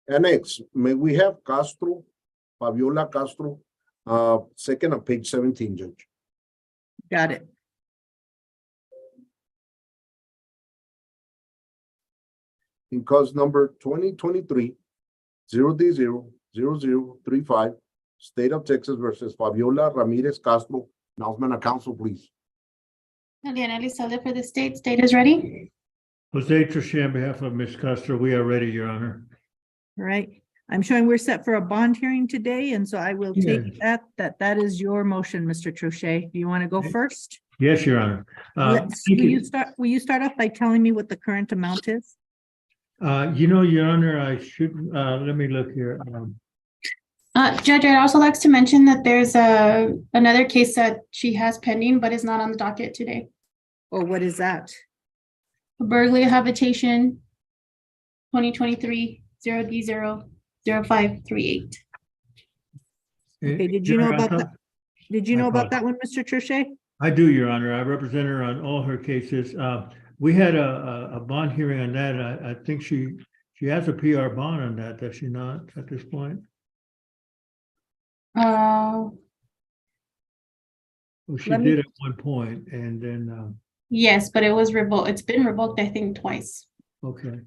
Annex, may we have Castro, Fabiola Castro, second on page 17, Judge. Got it. In cause number 2023-0D00035, State of Texas versus Fabiola Ramirez Castro. Announcement of council, please. Alyssa for the state. State is ready. Jose Trichet, on behalf of Ms. Castro, we are ready, Your Honor. All right. I'm showing we're set for a bond hearing today, and so I will take that is your motion, Mr. Trichet. Do you want to go first? Yes, Your Honor. Will you start off by telling me what the current amount is? Your Honor, I should, let me look here. Judge, I'd also like to mention that there's another case that she has pending, but is not on the docket today. Or what is that? A burglary habitation 2023-0D00538. Okay, did you know about that? Did you know about that one, Mr. Trichet? I do, Your Honor. I represent her on all her cases. We had a bond hearing on that. I think she has a PR bond on that, does she not, at this point? Well, she did at one point, and then yes, but it was revoked. It's been revoked, I think, twice. okay.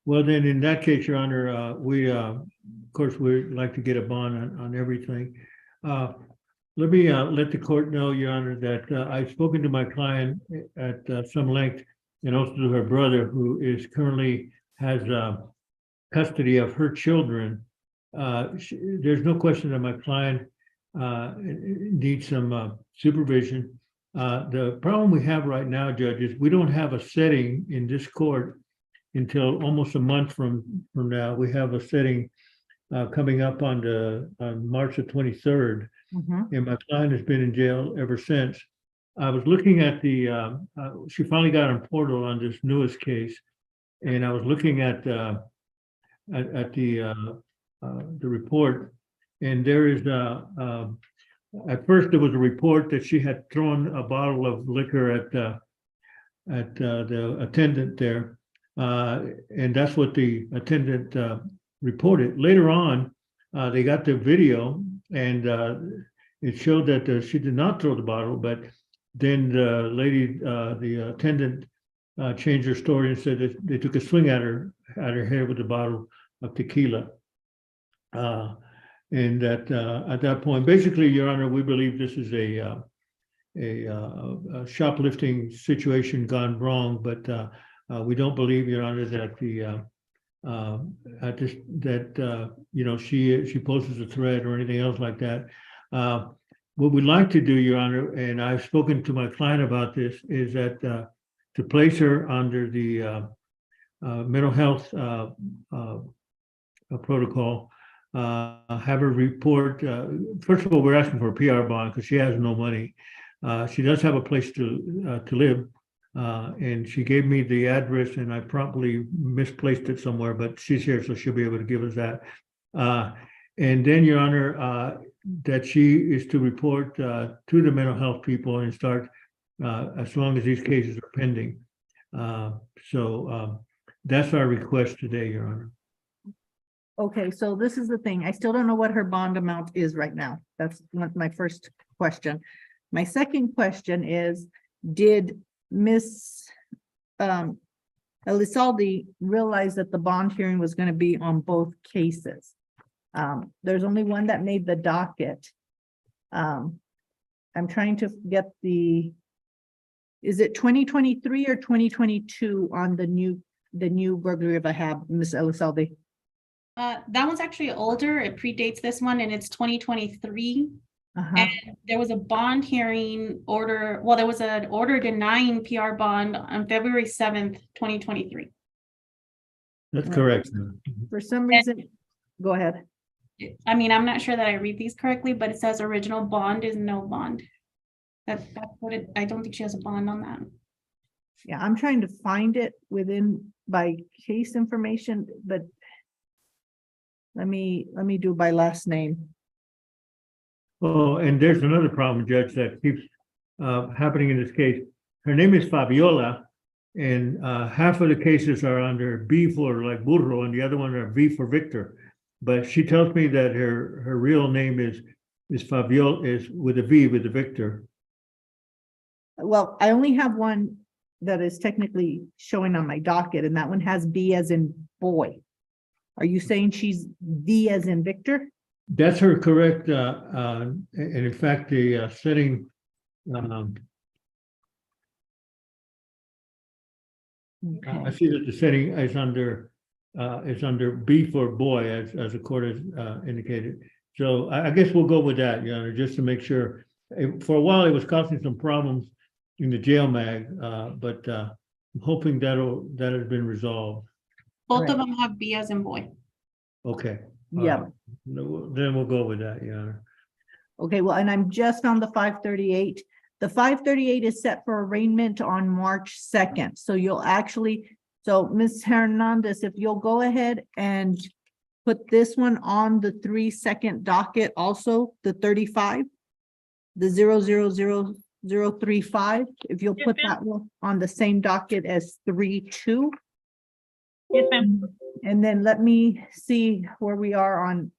Well, then in that case, Your Honor, we of course we'd like to get a bond on everything. Let me let the court know, Your Honor, that I've spoken to my client at some length, and also to her brother, who is currently has custody of her children. There's no question that my client needs some supervision. The problem we have right now, Judge, is we don't have a setting in this court until almost a month from now. We have a setting coming up on March the 23rd, and my client has been in jail ever since. I was looking at she finally got on portal on this newest case, and I was looking at the report, and there is at first there was a report that she had thrown a bottle of liquor at the attendant there, and that's what the attendant reported. Later on, they got the video, and it showed that she did not throw the bottle, but then the lady, the attendant, changed her story and said that they took a swing at her head with a bottle of tequila. And that at that point, basically, Your Honor, we believe this is a shoplifting situation gone wrong, but we don't believe, Your Honor, that she poses a threat or anything else like that. What we'd like to do, Your Honor, and I've spoken to my client about this, is that to place her under the mental health protocol, have her report. First of all, we're asking for a PR bond because she has no money. She does have a place to live, and she gave me the address, and I promptly misplaced it somewhere, but she's here, so she'll be able to give us that. And then, Your Honor, that she is to report to the mental health people and start as long as these cases are pending. So that's our request today, Your Honor. Okay, so this is the thing. I still don't know what her bond amount is right now. That's my first question. My second question is, did Miss Elizalde realize that the bond hearing was going to be on both cases? There's only one that made the docket. I'm trying to get is it 2023 or 2022 on the new burglary of a hab, Miss Elizalde? That one's actually older. It predates this one, and it's 2023. And there was a bond hearing order. Well, there was an order denying PR bond on February 7th, 2023. That's correct. For some reason, go ahead. I mean, I'm not sure that I read these correctly, but it says original bond is no bond. That's what I don't think she has a bond on that. Yeah, I'm trying to find it by case information, but let me do by last name. Oh, and there's another problem, Judge, that keeps happening in this case. Her name is Fabiola, And half of the cases are under B for like burro, and the other one are V for Victor. But she tells me that her real name is Fabiola, is with a V with the Victor. Well, I only have one that is technically showing on my docket, and that one has B as in boy. Are you saying she's V as in Victor? That's her correct, and in fact, the setting. I Okay. see that the setting is under B for boy, as the court has indicated. So I guess we'll go with that, Your Honor, just to make sure. For a while, it was causing some problems in the jail mag, but I'm hoping that has been resolved. Both of Right. them have B as in boy. Okay. Yeah. Then we'll go with that, Your Honor. Okay, well, and I'm just on the 538. The 538 is set for arraignment on March 2nd. So you'll actually, so Ms. Hernandez, if you'll go ahead and put this one on the 3-2 docket, also the 35, the 000035, if you'll put that one on the same docket as 3-2. Yes, ma'am. And then let me see where we are on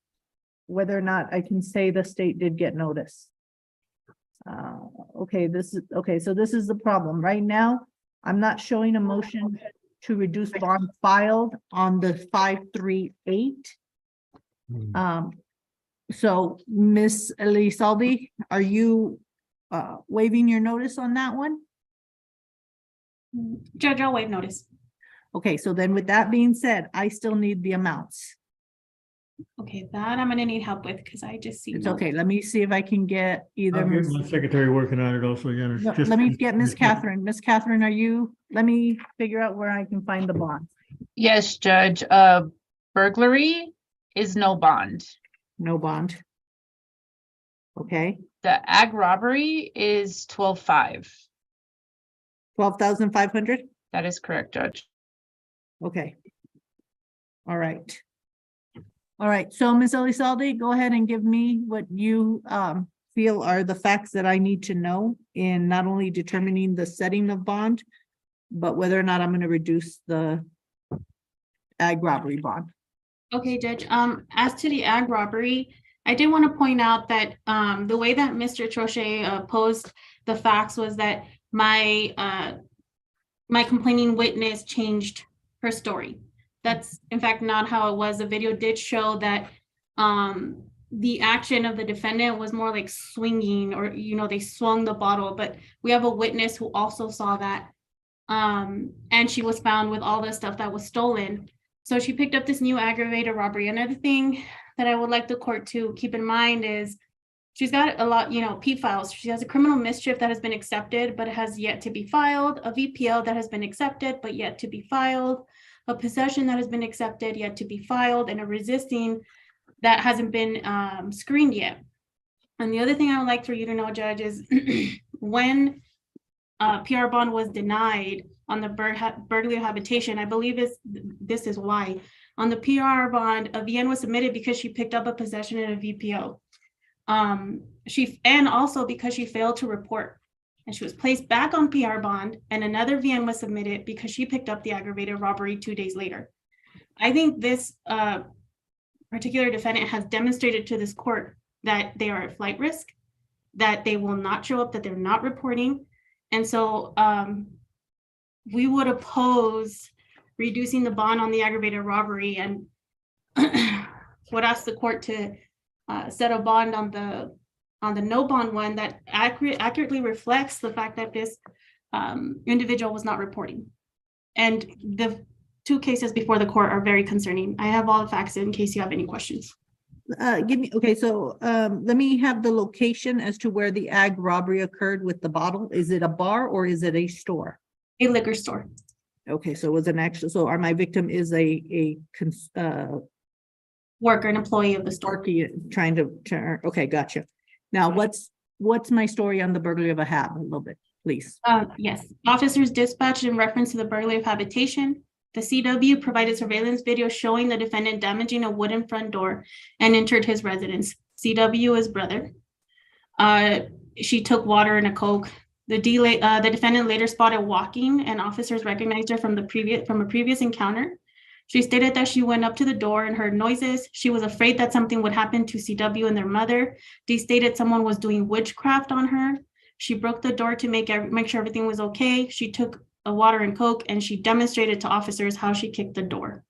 whether or not I can say the state did get notice. Okay, so this is the problem. Right now, I'm not showing a motion to reduce bond filed on the 538. So Ms. Elizalde, are you waiving your notice on that one? Judge, I'll waive notice. Okay, so then with that being said, I still need the amounts. Okay, that I'm gonna need help with because I just see. It's no- okay. Let me see if I can get either. I'll get my secretary working on it also, Your Honor. No, Just- let me get Miss Catherine. Miss Catherine, let me figure out where I can find the bond. Yes, Judge, burglary is no bond. No bond. Okay, The ag robbery is 12,500. 12,500. That is correct, Judge. Okay. All right. All right, so Ms. Elizalde, go ahead and give me what you feel are the facts that I need to know in not only determining the setting of bond, but whether or not I'm gonna reduce the ag robbery bond. Okay, Judge, as to the ag robbery, I did want to point out that the way that Mr. Troche posed the facts was that my complaining witness changed her story. That's in fact not how it was. The video did show that the action of the defendant was more like swinging, or they swung the bottle, but we have a witness who also saw that. And she was found with all the stuff that was stolen. So she picked up this new aggravated robbery. Another thing that I would like the court to keep in mind is she's got a lot, P files. She has a criminal mischief that has been accepted, but it has yet to be filed, a VPL that has been accepted, but yet to be filed, a possession that has been accepted, yet to be filed, and a resisting that hasn't been screened yet. And the other thing I would like for you to know, Judge, is when PR bond was denied on the burglary of habitation, I believe this is why. On the PR bond, a VN was submitted because she picked up a possession in a VPO. And also because she failed to report, and she was placed back on PR bond, and another VN was submitted because she picked up the aggravated robbery 2 days later. I think this particular defendant has demonstrated to this court that they are at flight risk, that they will not show up, that they're not reporting. And so we would oppose reducing the bond on the aggravated robbery, and would ask the court to set a bond on the no bond one that accurately reflects the fact that this individual was not reporting. And the 2 cases before the court are very concerning. I have all the facts in case you have any questions. Okay, so let me have the location as to where the ag robbery occurred with the bottle. Is it a bar or is it a store? A liquor store. Okay, so it was an actual, so my victim is a Worker, an employee of the store. trying to turn, okay, gotcha. Now, what's my story on the burglary of a hab, a little bit, please? Yes, officers dispatched in reference to the burglary of habitation. The CW provided surveillance video showing the defendant damaging a wooden front door and entered his residence. CW is brother. She took water and a Coke The defendant later spotted walking, and officers recognized her from a previous encounter. She stated that she went up to the door and heard noises. She was afraid that something would happen to CW and their mother. They stated someone was doing witchcraft on her. She broke the door to make sure everything was okay. She took a water and Coke, and she demonstrated to officers how she kicked the door.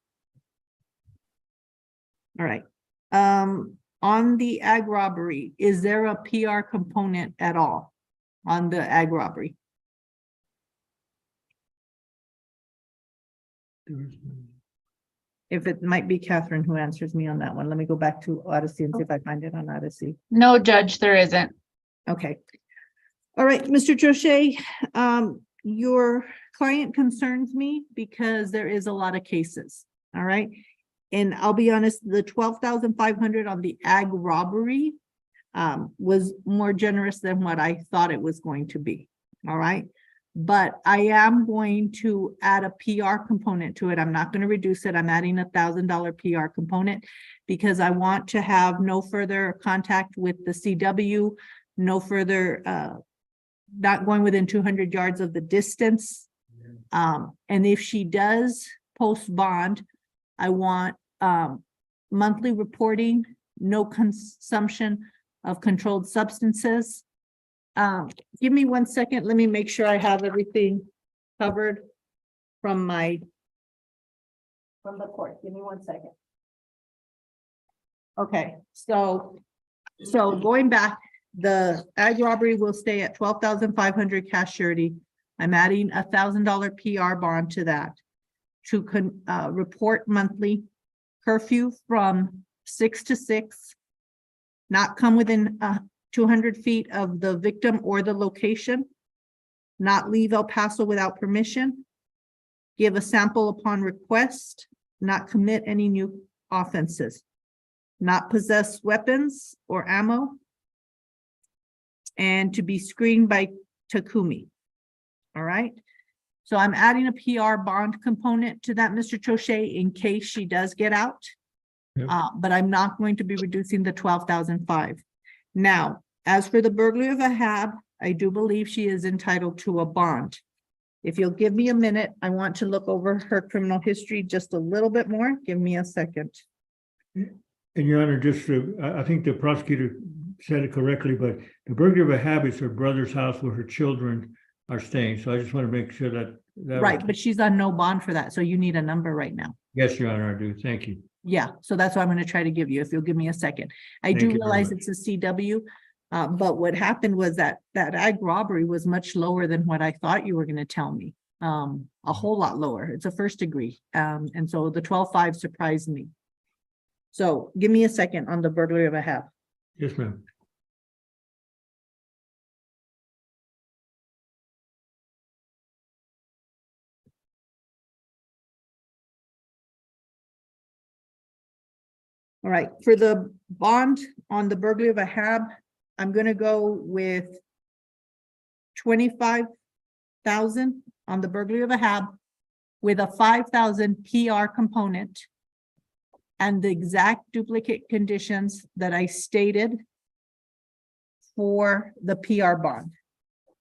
All right. On the ag robbery, is there a PR component at all on the ag robbery? If it might be Catherine who answers me on that one. Let me go back to Odyssey and see if I find it on Odyssey. No, Judge, there isn't. Okay. All right, Mr. Trochet, your client concerns me because there is a lot of cases. All right. And I'll be honest, the 12,500 on the ag robbery was more generous than what I thought it was going to be. All right. But I am going to add a PR component to it. I'm not going to reduce it. I'm adding $1,000 PR component because I want to have no further contact with the CW, no further, not going within 200 yards of the distance. And if she does post bond, I want monthly reporting, no consumption of controlled substances. Give me 1 second. Let me make sure I have everything covered from the court. Give me 1 second. Okay, so going back, the ag robbery will stay at 12,500 cash surety. I'm adding $1,000 PR bond to that to report monthly, curfew from 6 to 6, not come within 200 feet of the victim or the location, not leave El Paso without permission, give a sample upon request, not commit any new offenses, not possess weapons or ammo, and to be screened by Takumi. All right. So I'm adding a PR bond component to that, Mr. Trochet, in case she does get out. Yep. But I'm not going to be reducing the 12,500. Now, as for the burglary of a hab, I do believe she is entitled to a bond. If you'll give me a minute, I want to look over her criminal history just a little bit more. Give me a second. And Your Honor, just I think the prosecutor said it correctly, but the burglary of a hab is her brother's house where her children are staying. So I just want to make sure that. Right, but she's on no bond for that, so you need a number right now. Yes, Your Honor, I do. Thank you. Yeah, so that's what I'm going to try to give you, if you'll give me a second. I Thank do you very realize much. it's a CW, but what happened was that ag robbery was much lower than what I thought you were going to tell me. A whole lot lower. It's a first degree. And so the 12,500 surprised me. So give me a second on the burglary of a hab. Yes, ma'am. All right, for the bond on the burglary of a hab, I'm gonna go with 25,000 on the burglary of a hab with a 5,000 PR component and the exact duplicate conditions that I stated for the PR bond.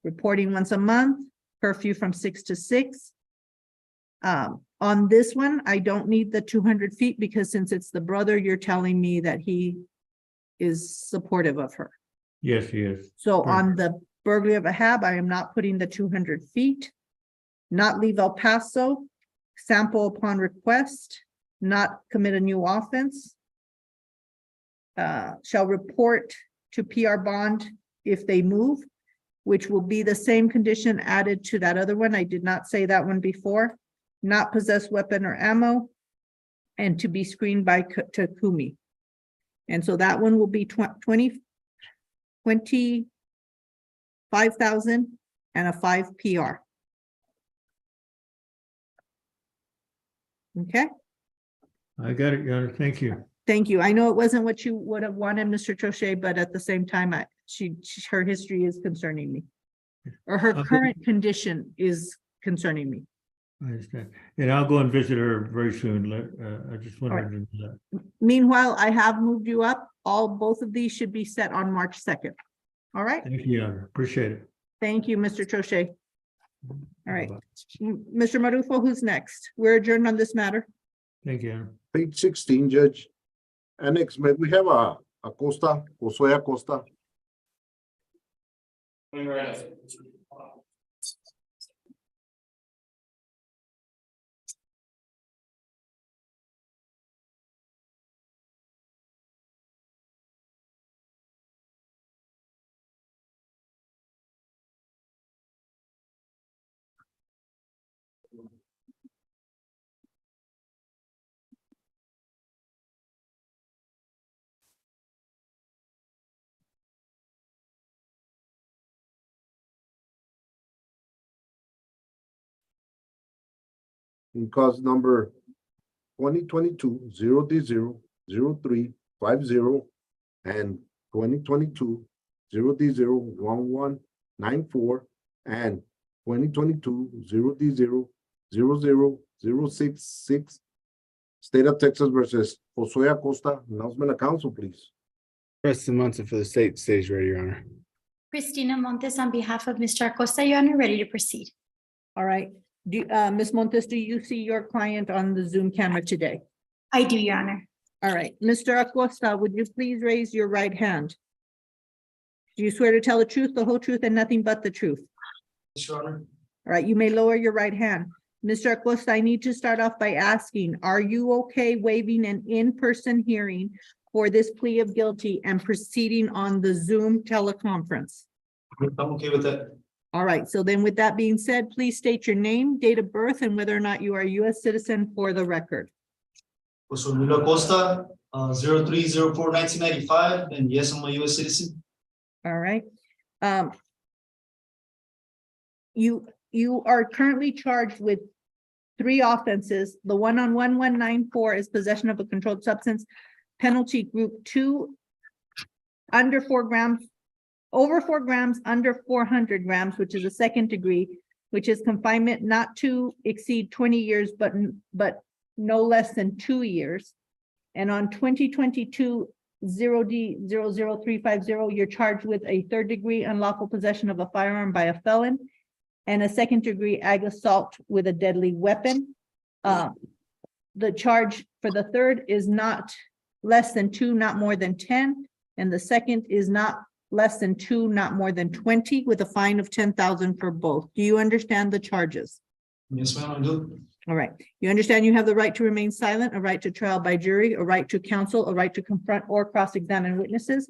Reporting once a month, curfew from 6 to 6. On this one, I don't need the 200 feet because since it's the brother, you're telling me that he is supportive of her. Yes, he is. So Right. on the burglary of a hab, I am not putting the 200 feet, not leave El Paso, sample upon request, not commit a new offense. Shall report to PR bond if they move, which will be the same condition added to that other one. I did not say that one before. Not possess weapon or ammo, and to be screened by Takumi. And so that one will be 25,000 and a 5 PR. Okay, I got it, Your Honor. Thank you. thank you. I know it wasn't what you would have wanted, Mr. Trochet, but at the same time, her history is concerning me. Or her current condition is concerning me. I understand. And I'll go and visit her very soon. I just wanted to do that. Meanwhile, I have moved you up. Both of these should be set on March 2nd. All right, Thank you, Your Honor. Appreciate it. Thank you, Mr. Troche. All right, Mr. Marufo, who's next? We're adjourned on this matter. Thank you, Your Honor. Page 16, Judge. Annex, may we have Acosta, Josue Acosta? In cause number 2022-0D0-0350 and 2022-0D0-1194 and 2022-0D0-00066 State of Texas versus Josue Acosta. Announcement of council, please. Preston Munson for the stage ready, Your Honor. Christina Montes on behalf of Mr. Acosta, Your Honor, ready to proceed. All right, Ms. Montes, do you see your client on the Zoom camera today? I do, Your Honor. All right, Mr. Acosta, would you please raise your right hand? Do you swear to tell the truth, the whole truth, and nothing but the truth? Yes, Your Honor. All right, you may lower your right hand. Mr. Acosta, I need to start off by asking, are you okay waiving an in-person hearing for this plea of guilty and proceeding on the Zoom teleconference? I'm okay with that. All right, so then with that being said, please state your name, date of birth, and whether or not you are a U.S. citizen for the record. Jose Luis Acosta, 03/04/1995, and yes, I'm a U.S. citizen. All right. You are currently charged with 3 offenses. The one on 1194 is possession of a controlled substance, penalty group 2, under 4 grams, over 4 grams, under 400 grams, which is a second degree, which is confinement not to exceed 20 years, but no less than 2 years. And on 2022 0D00350, you're charged with a 3rd degree unlawful possession of a firearm by a felon and a 2nd degree ag assault with a deadly weapon. The charge for the 3rd is not less than 2, not more than 10. And the 2nd is not less than 2, not more than 20, with a fine of 10,000 for both. Do you understand the charges? Yes, ma'am, I do. All right. You understand you have the right to remain silent, a right to trial by jury, a right to counsel, a right to confront or cross-examine witnesses,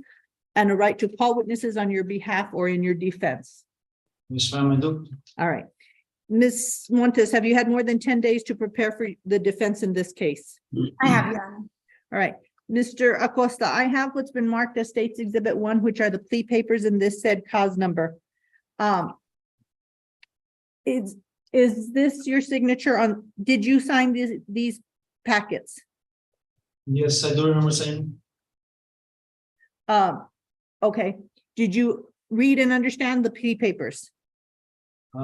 and a right to call witnesses on your behalf or in your defense. Yes, ma'am, I do. All right. Ms. Montes, have you had more than 10 days to prepare for the defense in this case? I have, Your Honor. All right. Mr. Acosta, I have what's been marked as State's Exhibit 1, which are the plea papers in this said cause number. Is this your signature on, did you sign these packets? Yes, I do remember saying. Okay. Did you read and understand the plea papers?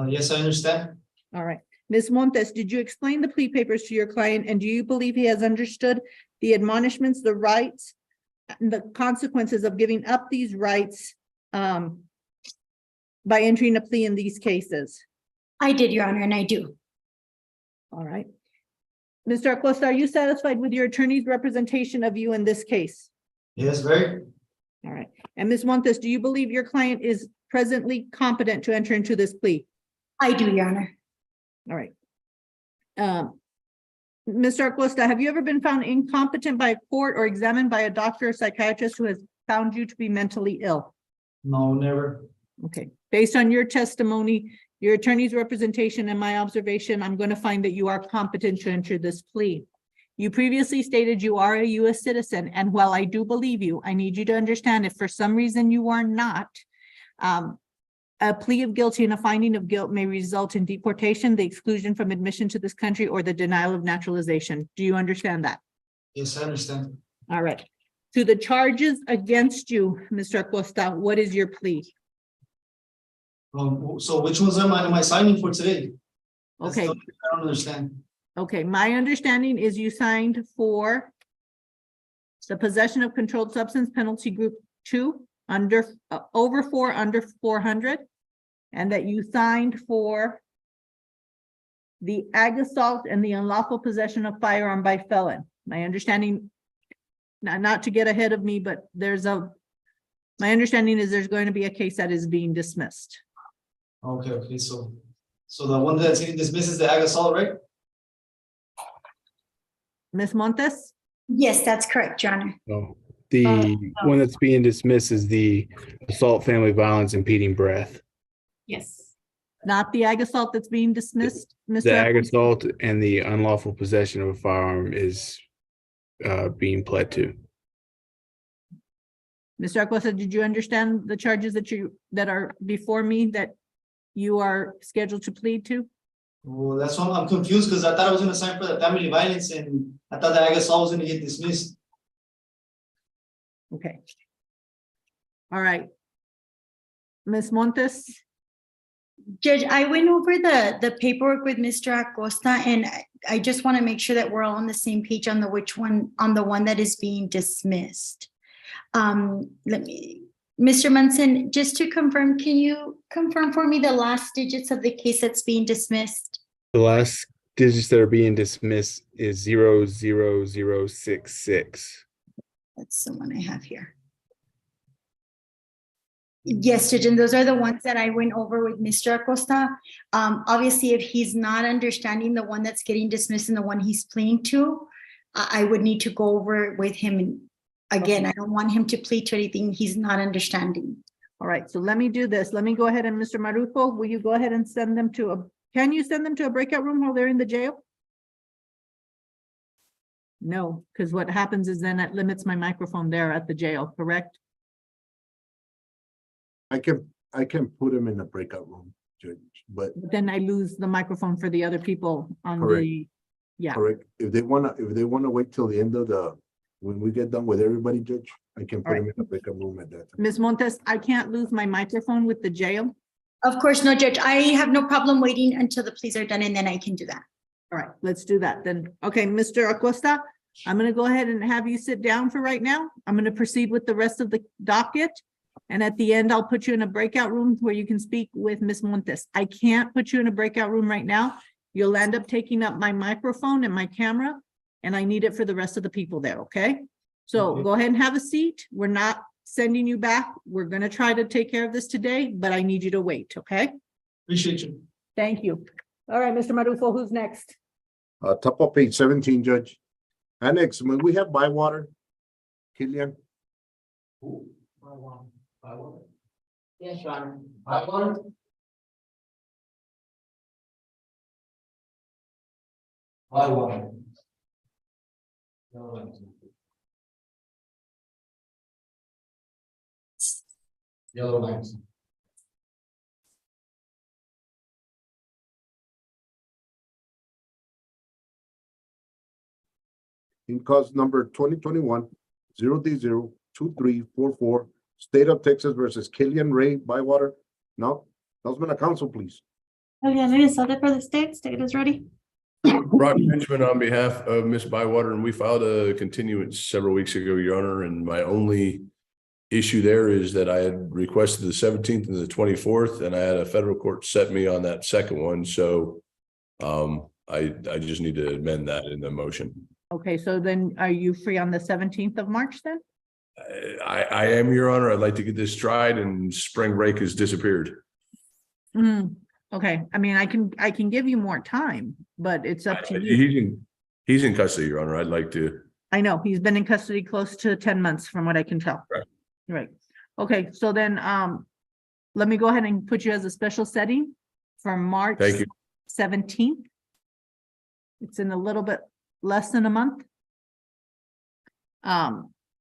Yes, I understand. All right. Ms. Montes, did you explain the plea papers to your client, and do you believe he has understood the admonishments, the rights, and the consequences of giving up these rights by entering a plea in these cases? I did, Your Honor, and I do. All right. Mr. Acosta, are you satisfied with your attorney's representation of you in this case? Yes, very. All right. And Ms. Montes, do you believe your client is presently competent to enter into this plea? I do, Your Honor. All right. Mr. Acosta, have you ever been found incompetent by a court or examined by a doctor or psychiatrist who has found you to be mentally ill? No, never. Okay. Based on your testimony, your attorney's representation, and my observation, I'm going to find that you are competent to enter this plea. You previously stated you are a U.S. citizen, and while I do believe you, I need you to understand if for some reason you are not, a plea of guilty and a finding of guilt may result in deportation, the exclusion from admission to this country, or the denial of naturalization. Do you understand that? Yes, I understand. All right. To the charges against you, Mr. Acosta, what is your plea? So which ones am I signing for today? That's Okay. the only thing I don't understand. Okay, my understanding is you signed for the possession of controlled substance penalty group 2 under over 4 under 400, and that you signed for the ag assault and the unlawful possession of firearm by felon. My understanding, not to get ahead of me, but my understanding is there's going to be a case that is being dismissed. Okay, so the one that's getting dismissed is the ag assault, right? Ms. Montes? Yes, that's correct, Your Honor. No, the one that's being dismissed is the assault, family violence, impeding breath. Yes. Not the ag assault that's being dismissed, The Mr. ag Acosta? assault and the unlawful possession of a firearm is being pled to. Mr. Acosta, did you understand the charges that are before me that you are scheduled to plead to? Well, that's why I'm confused because I thought I was gonna sign for the family violence and I thought the ag assault was gonna get dismissed. Okay. All right. Ms. Montes? Judge, I went over the paperwork with Mr. Acosta, and I just want to make sure that we're all on the same page on the one that is being dismissed. Mr. Munson, just to confirm, can you confirm for me the last digits of the case that's being dismissed? The last digits that are being dismissed is 00066. That's the one I have here. Yes, Judge, and those are the ones that I went over with Mr. Acosta. Obviously, if he's not understanding the one that's getting dismissed and the one he's pleading to, I would need to go over it with him. And again, I don't want him to plead to anything he's not understanding. All right, so let me do this. Let me go ahead and Mr. Marufo, will you go ahead and send them can you send them to a breakout room while they're in the jail? No, because what happens is then it limits my microphone there at the jail, correct? I can put him in a breakout room, Judge, but Then I lose the microphone for the other people on Correct. yeah. correct, if they wanna wait till the end of when we get done with everybody, Judge, I can put Alright. him in a breakout room at that time. Ms. Montes, I can't lose my microphone with the jail. Of course, no, Judge, I have no problem waiting until the pleas are done and then I can do that. All right, let's do that then. Okay, Mr. Acosta, I'm gonna go ahead and have you sit down for right now. I'm gonna proceed with the rest of the docket. And at the end, I'll put you in a breakout room where you can speak with Ms. Montes. I can't put you in a breakout room right now. You'll end up taking up my microphone and my camera, and I need it for the rest of the people there, okay? So Okay. go ahead and have a seat. We're not sending you back. We're gonna try to take care of this today, but I need you to wait, okay? Appreciate you. Thank you. All right, Mr. Marufo, who's next? Top of page 17, Judge. Annex, when we have Bywater, Killian, Yes, Your Honor. Bywater? Bywater. Yellow lines. in cause number 2021-0D02344, State of Texas versus Killian Ray Bywater. Now, Councilman of Council, please. Alyssa, for the state is ready. Brock Benjamin on behalf of Miss Bywater, and we filed a continuance several weeks ago, Your Honor, and my only issue there is that I had requested the 17th and the 24th, and I had a federal court set me on that second one, so I just need to amend that in the motion. Okay, so then are you free on the 17th of March then? I am, Your Honor. I'd like to get this tried, and spring break has disappeared. Okay, I mean, I can give you more time, but it's up to you. He's in custody, Your Honor. I'd like to. I know, he's been in custody close to 10 months from what I can tell. Right. Right. Okay, so then let me go ahead and put you as a special setting for March Thank you. 17th. It's in a little bit less than a month.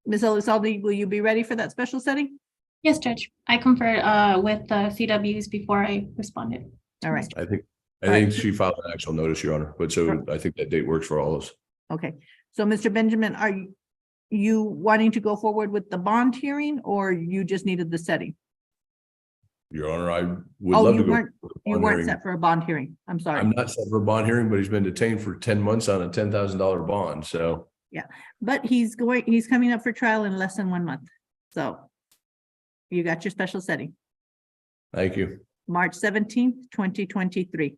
Ms. Elizalde, will you be ready for that special setting? Yes, Judge. I conferred with the CWs before I responded. All right, I think right. she filed an actual notice, Your Honor, but so I think that date works for all of us. okay. So Mr. Benjamin, are you wanting to go forward with the bond hearing or you just needed the setting? Your Honor, I would Oh, love you to go. weren't, for a you bond weren't hearing. set for a bond hearing. I'm sorry. I'm not set for a bond hearing, but he's been detained for 10 months on a $10,000 bond, so. But he's coming up for trial in less than 1 month. So you got your special setting. Thank you. March 17th, 2023.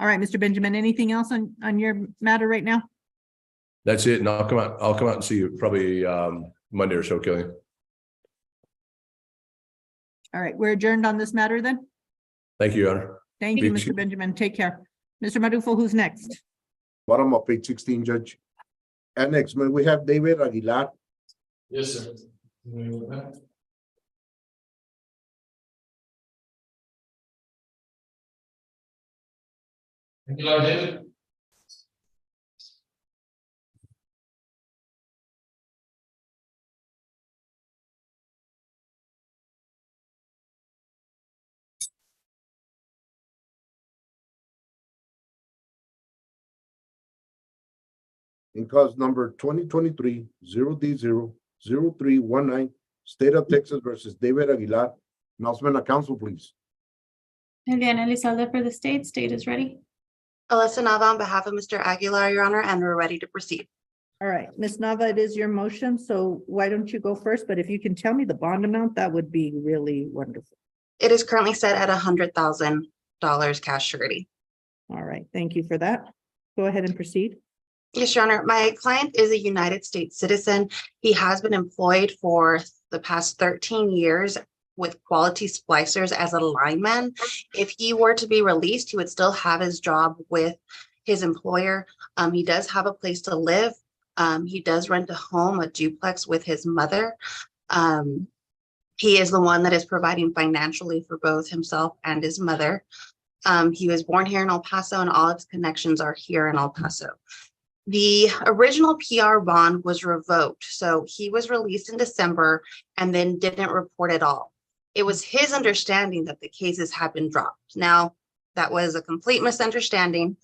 All right, Mr. Benjamin, anything else on your matter right now? That's it. And I'll come out and see you probably Monday or so, Kelly. All right, we're adjourned on this matter then. Thank you, Your Honor. Thank you, Thank Mr. you. Benjamin. Take care. Mr. Marufo, who's next? Bottom of page 16, Judge. And next, may we have David Aguilar. Yes, sir. Thank you, Lord David. In cause number 2023-0D00319, State of Texas versus David Aguilar. Announcement of council, please. Again, Alyssa for the state. State is ready. Alyssa Nava on behalf of Mr. Aguilar, Your Honor, and we're ready to proceed. All right, Ms. Nava, it is your motion, so why don't you go first? But if you can tell me the bond amount, that would be really wonderful. It is currently set at $100,000 cash surety. All right, thank you for that. Go ahead and proceed. Yes, Your Honor. My client is a United States citizen. He has been employed for the past 13 years with Quality Splicers as a lineman. If he were to be released, he would still have his job with his employer. He does have a place to live. He does rent a home, a duplex with his mother. He is the one that is providing financially for both himself and his mother. He was born here in El Paso and all of his connections are here in El Paso. The original PR bond was revoked. So he was released in December and then didn't report at all. It was his understanding that the cases had been dropped. Now, that was a complete misunderstanding.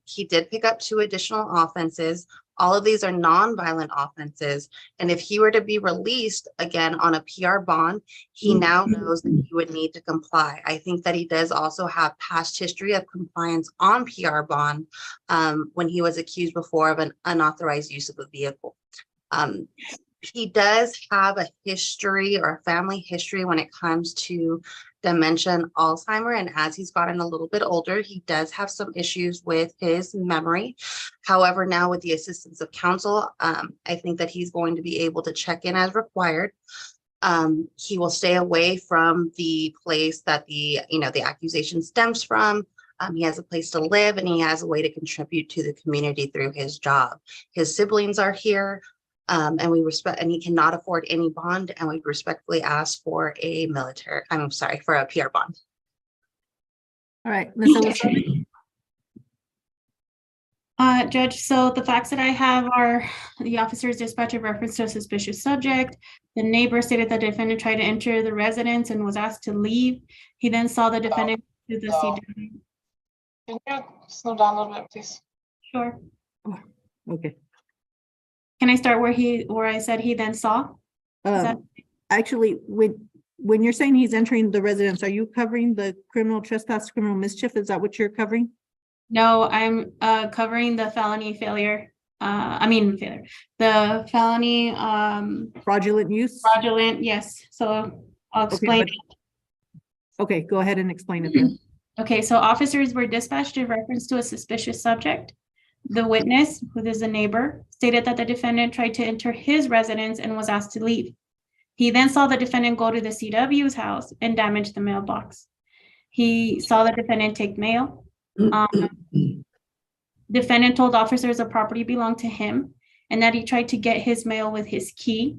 He did pick up 2 additional offenses. All of these are non-violent offenses. And if he were to be released again on a PR bond, he now knows that he would need to comply. I think that he does also have past history of compliance on PR bond when he was accused before of an unauthorized use of a vehicle. He does have a history or a family history when it comes to dementia and Alzheimer. And as he's gotten a little bit older, he does have some issues with his memory. However, now with the assistance of counsel, I think that he's going to be able to check in as required. He will stay away from the place that the accusation stems from. He has a place to live and he has a way to contribute to the community through his job. His siblings are here. And he cannot afford any bond, and we respectfully ask for a for a PR bond. All right, Ms. Alyssa. Judge, so the facts that I have are the officer's dispatch of reference to a suspicious subject. The neighbor stated the defendant tried to enter the residence and was asked to leave. He then saw the defendant to the CW. Can you slow down a little bit, please? Sure. Okay. Can I start where I said he then saw? that- Actually, when you're saying he's entering the residence, are you covering the criminal trespass, criminal mischief? Is that what you're covering? No, I'm covering the felony failure. The felony Fraudulent use? fraudulent, yes. So I'll explain. Okay, go ahead and explain it then. Okay, so officers were dispatched in reference to a suspicious subject. The witness, who is a neighbor, stated that the defendant tried to enter his residence and was asked to leave. He then saw the defendant go to the CW's house and damage the mailbox. He saw the defendant take mail. Defendant told officers the property belonged to him and that he tried to get his mail with his key.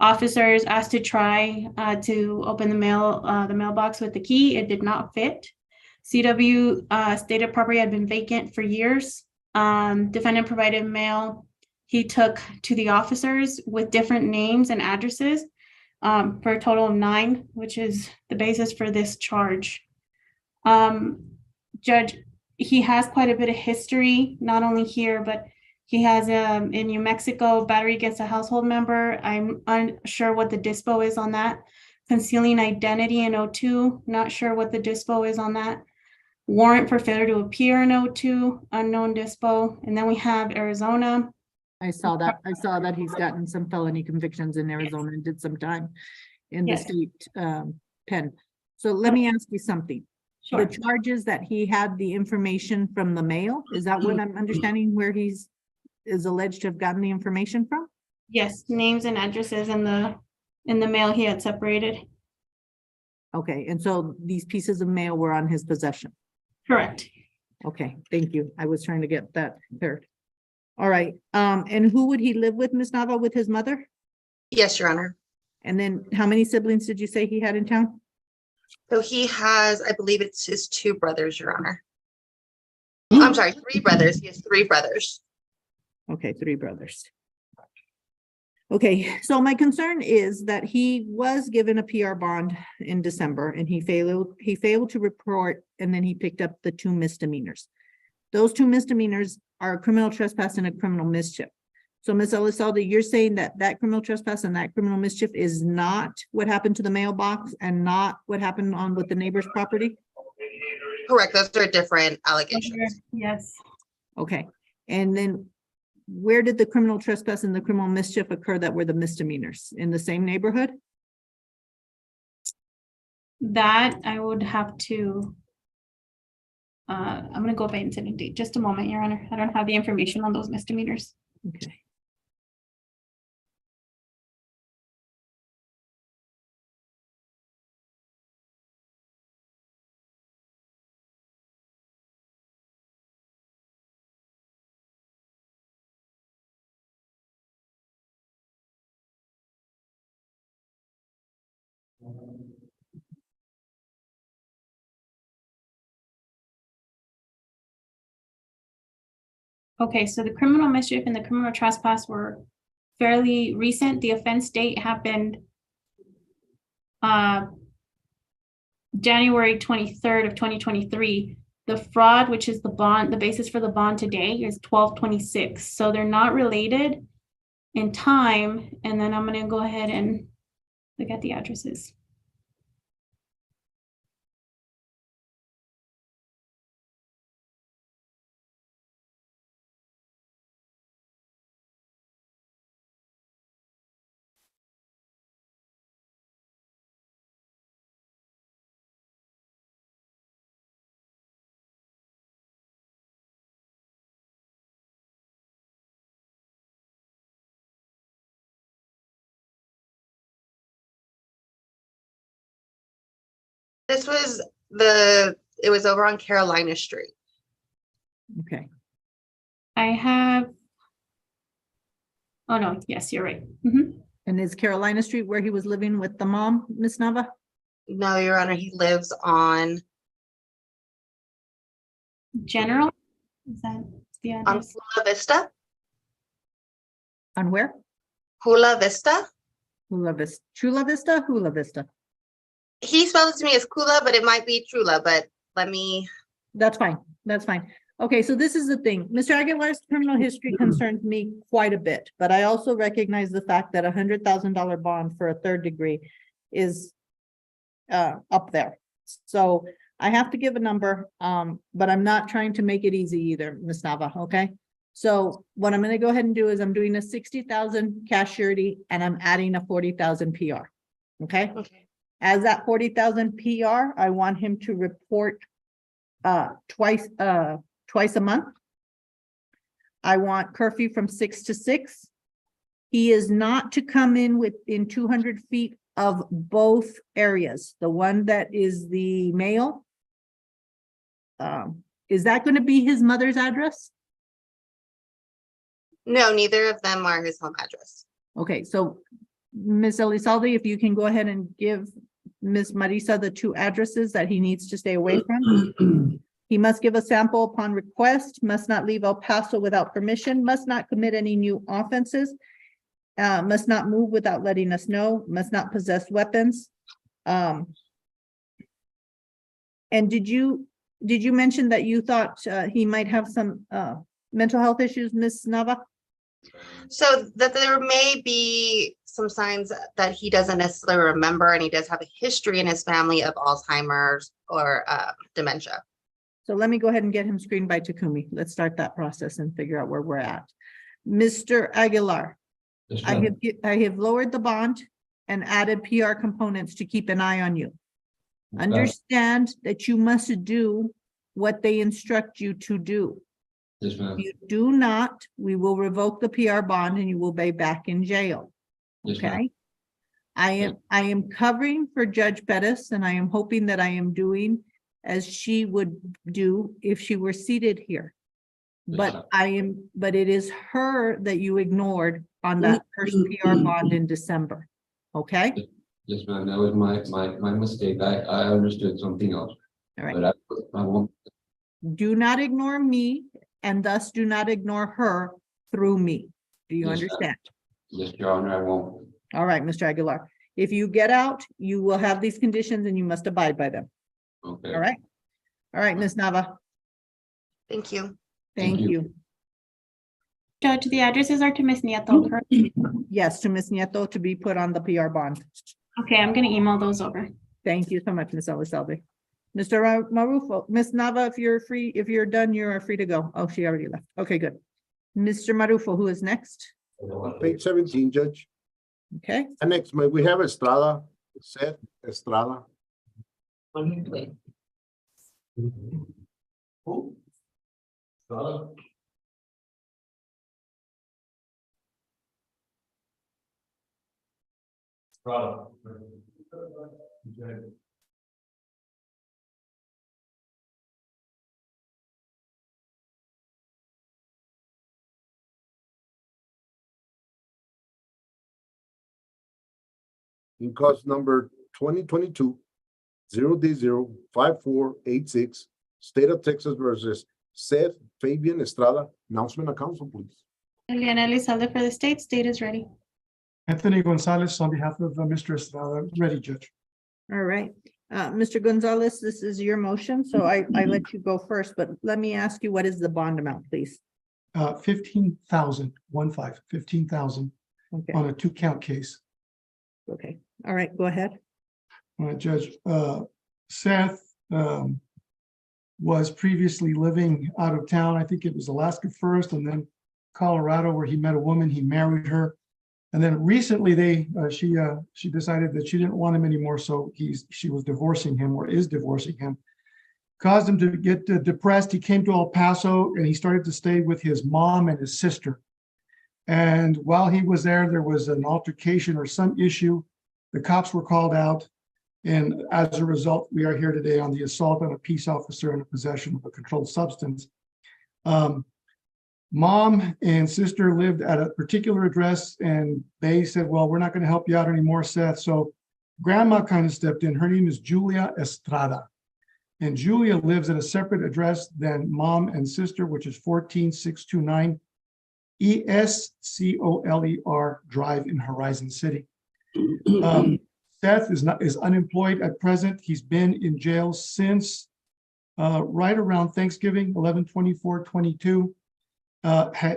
Officers asked to try to open the mailbox with the key. It did not fit. CW stated property had been vacant for years. Defendant provided mail he took to the officers with different names and addresses for a total of 9, which is the basis for this charge. Judge, he has quite a bit of history, not only here, but he has in New Mexico, battery against a household member. I'm unsure what the dispo is on that. Concealing identity in O2, not sure what the dispo is on that. Warrant for failure to appear in O2, unknown dispo. And then we have Arizona. I saw that he's gotten some felony convictions in Arizona and did some time in the state pen. So let me ask you something. Sure. The charges that he had the information from the mail, is that what I'm understanding where is alleged to have gotten the information from? Yes, names and addresses in the mail he had separated. Okay, and so these pieces of mail were on his possession. Correct. Okay, thank you. I was trying to get that cleared. All right, and who would he live with, Ms. Nava, with his mother? Yes, Your Honor. And then how many siblings did you say he had in town? So he has, I believe it's his two brothers, Your Honor. I'm sorry, three brothers. He has three brothers. Okay, three brothers. Okay, so my concern is that he was given a PR bond in December and he failed to report, and then he picked up the two misdemeanors. Those two misdemeanors are a criminal trespass and a criminal mischief. So Ms. Elizalde, you're saying that that criminal trespass and that criminal mischief is not what happened to the mailbox and not what happened on with the neighbor's property? Correct. Those are different allegations. Yes. Okay, and then where did the criminal trespass and the criminal mischief occur that were the misdemeanors? In the same neighborhood? That I would have to. I'm gonna go by incident date. Just a moment, Your Honor. I don't have the information on those misdemeanors. Okay. Okay, so the criminal mischief and the criminal trespass were fairly recent. The offense date happened January 23rd of 2023. The fraud, which is the bond, the basis for the bond today is 12/26. So they're not related in time. And then I'm gonna go ahead and look at the addresses. This was it was over on Carolina Street. Okay, I have. Oh, no, yes, you're right. Mhm. and is Carolina Street where he was living with the mom, Ms. Nava? No, Your Honor, he lives on General, is that the address? Hula Vista. On where? Hula Vista. Hula Vista, Chula Vista, Hula Vista. He spelled it to me as Kula, but it might be Trula, but let me. That's fine, that's fine. Okay, so this is the thing. Mr. Aguilar's criminal history concerns me quite a bit, but I also recognize the fact that $100,000 bond for a third degree is up there. So I have to give a number, but I'm not trying to make it easy either, Ms. Nava, okay? So what I'm gonna go ahead and do is I'm doing a 60,000 cash surety and I'm adding a 40,000 PR, okay? Okay. As that 40,000 PR, I want him to report twice a month. I want curfew from 6 to 6. He is not to come in within 200 feet of both areas. The one that is the mail. Is that going to be his mother's address? No, neither of them are his home address. Okay, so Ms. Elizalde, if you can go ahead and give Ms. Marisa the two addresses that he needs to stay away from. He must give a sample upon request, must not leave El Paso without permission, must not commit any new offenses, must not move without letting us know, must not possess weapons. And did you mention that you thought he might have some mental health issues, Ms. Nava? So that there may be some signs that he doesn't necessarily remember, and he does have a history in his family of Alzheimer's or dementia. So let me go ahead and get him screened by Takumi. Let's start that process and figure out where we're at. Mr. Aguilar, I have lowered the bond and added PR components to keep an eye on you. Understand that you must do what they instruct you to do. Yes, ma'am. If you do not, we will revoke the PR bond and you will be back in jail. Yes, ma'am. Okay? I am covering for Judge Perez, and I am hoping that I am doing as she would do if she were seated here. Yes, But it is her that you ignored on that first PR bond in December. Okay? Yes, ma'am. That was my mistake. I understood something else. All right. But I won't. Do not ignore me, and thus do not ignore her through me. Do you Yes, ma'am. understand? Yes, Your Honor, I won't. All right, Mr. Aguilar. If you get out, you will have these conditions and you must abide by them. Okay. All right? All right, Ms. Nava. Thank you. Thank you. you. Judge, the addresses are to Miss Nieto, correct? Yes, to Ms. Nieto to be put on the PR bond. Okay, I'm gonna email those over. Thank you so much, Ms. Elizalde. Mr. Marufo, Ms. Nava, if you're free, if you're done, you're free to go. Oh, she already left. Okay, good. Mr. Marufo, who is next? Page 17, Judge. Okay, And next, may we have Estrada, Seth Estrada. Who? In cause number 2022-0D05486, State of Texas versus Seth Fabian Estrada. Announcement of council, please. Eliana Elizalde for the state. State is ready. Anthony Gonzalez on behalf of Mr. Estrada. Ready, Judge. all right. Mr. Gonzalez, this is your motion, so I let you go first, but let me ask you, what is the bond amount, please? 15,000, 15,000 Okay, on a 2-count case. okay. All right, go ahead. All right, Judge. Seth was previously living out of town. I think it was Alaska first and then Colorado, where he met a woman. He married her. And then recently she decided that she didn't want him anymore. So she was divorcing him, or is divorcing him. Caused him to get depressed. He came to El Paso and he started to stay with his mom and his sister. And while he was there was an altercation or some issue. The cops were called out. And as a result, we are here today on the assault on a peace officer in possession of a controlled substance. Mom and sister lived at a particular address, and they said, well, we're not going to help you out anymore, Seth. So grandma kind of stepped in. Her name is Julia Estrada. And Julia lives at a separate address than mom and sister, which is 14629 ESCOLER Drive in Horizon City. Seth is unemployed at present. He's been in jail since right around Thanksgiving, 11/24/22.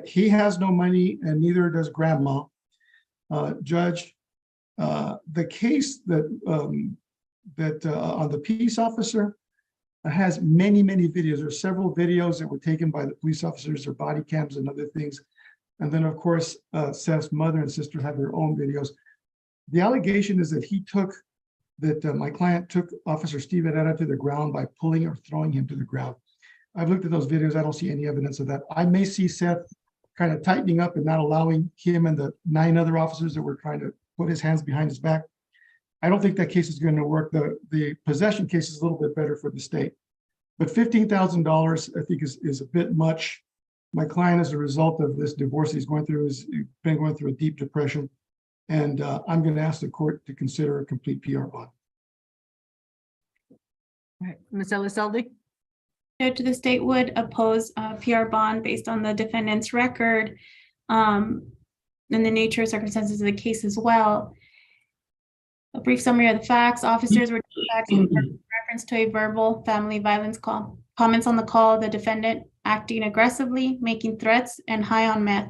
He has no money, and neither does grandma. Judge, the case that on the peace officer has many videos. There's several videos that were taken by the police officers, their body cams and other things. And then, of course, Seth's mother and sister have their own videos. The allegation is that my client took Officer Steve Herrera to the ground by pulling or throwing him to the ground. I've looked at those videos. I don't see any evidence of that. I may see Seth kind of tightening up and not allowing him and the 9 other officers that were trying to put his hands behind his back. I don't think that case is going to work. The possession case is a little bit better for the state. But $15,000, I think, is a bit much. My client, as a result of this divorce he's going through, has been going through a deep depression. And I'm going to ask the court to consider a complete PR bond. All right, Ms. Elizalde? Judge, the state would oppose a PR bond based on the defendant's record and the nature and circumstances of the case as well. A brief summary of the facts. Officers were dispatched in reference to a verbal family violence call. Comments on the call, the defendant acting aggressively, making threats, and high on meth.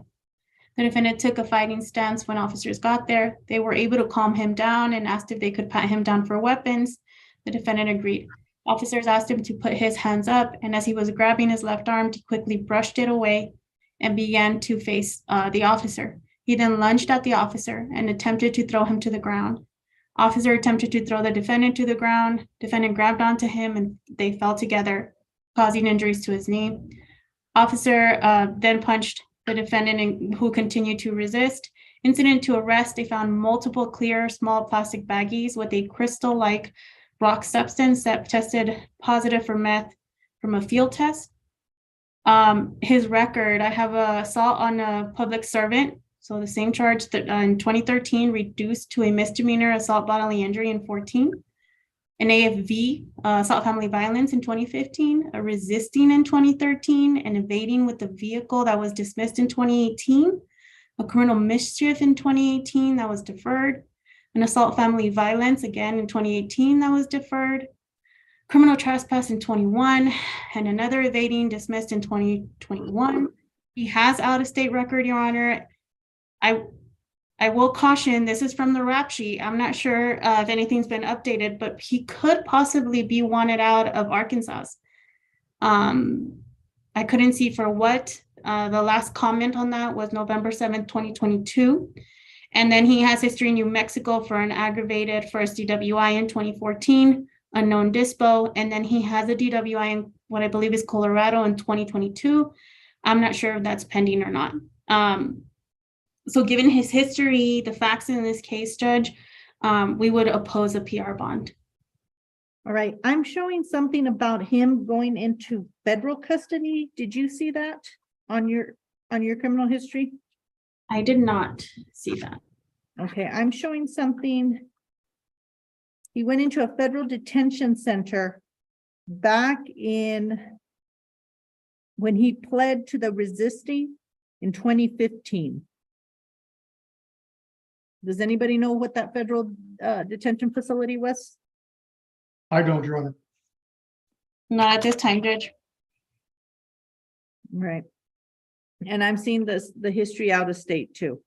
The defendant took a fighting stance when officers got there. They were able to calm him down and asked if they could pat him down for weapons. The defendant agreed. Officers asked him to put his hands up, and as he was grabbing his left arm, he quickly brushed it away and began to face the officer. He then lunged at the officer and attempted to throw him to the ground. Officer attempted to throw the defendant to the ground. Defendant grabbed onto him and they fell together, causing injuries to his knee. Officer then punched the defendant who continued to resist. Incident to arrest, they found multiple clear small plastic baggies with a crystal-like rock substance that tested positive for meth from a field test. His record, I have a assault on a public servant. So the same charge that in 2013 reduced to a misdemeanor assault bodily injury in 14. An AFV, assault family violence in 2015, a resisting in 2013, and evading with the vehicle that was dismissed in 2018, a criminal mischief in 2018 that was deferred, an assault family violence again in 2018 that was deferred, criminal trespass in 21, and another evading dismissed in 2021. He has out-of-state record, Your Honor. I will caution, this is from the rap sheet. I'm not sure if anything's been updated, but he could possibly be wanted out of Arkansas. I couldn't see for what. The last comment on that was November 7th, 2022. And then he has history in New Mexico for an aggravated first DWI in 2014, unknown dispo. And then he has a DWI in what I believe is Colorado in 2022. I'm not sure if that's pending or not. So given his history, the facts in this case, Judge, we would oppose a PR bond. All right, I'm showing something about him going into federal custody. Did you see that on your criminal history? I did not see that. Okay, I'm showing something. He went into a federal detention center back in when he pled to the resisting in 2015. Does anybody know what that federal detention facility was? I don't, Your Honor. Not at this time, Judge. Right. And I'm seeing the history out of state too.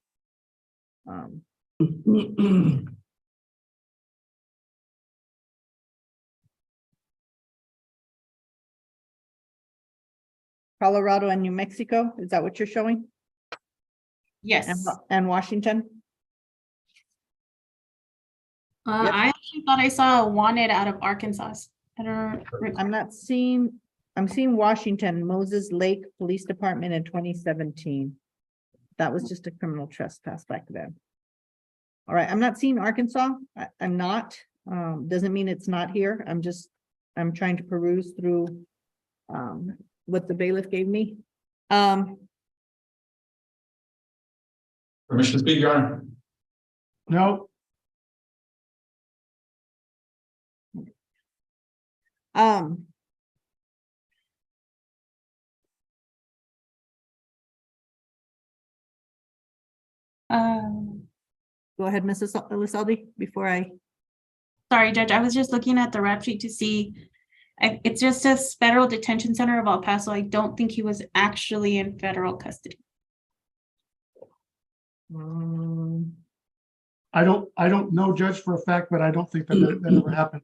Colorado and New Mexico, is that what you're showing? Yes. And Washington? Yep. I actually thought I saw a wanted out of Arkansas. I don't. I'm seeing Washington, Moses Lake Police Department in 2017. That was just a criminal trespass back then. All right, I'm not seeing Arkansas. I'm not. Doesn't mean it's not here. I'm trying to peruse through what the bailiff gave me. Permission to speak, Your Honor. No. Go ahead, Mrs. Elisaldi, before I. Sorry, Judge, I was just looking at the rap sheet to see. It's just a federal detention center of El Paso. I don't think he was actually in federal custody. I don't know, Judge, for a fact, but I don't think that ever happened.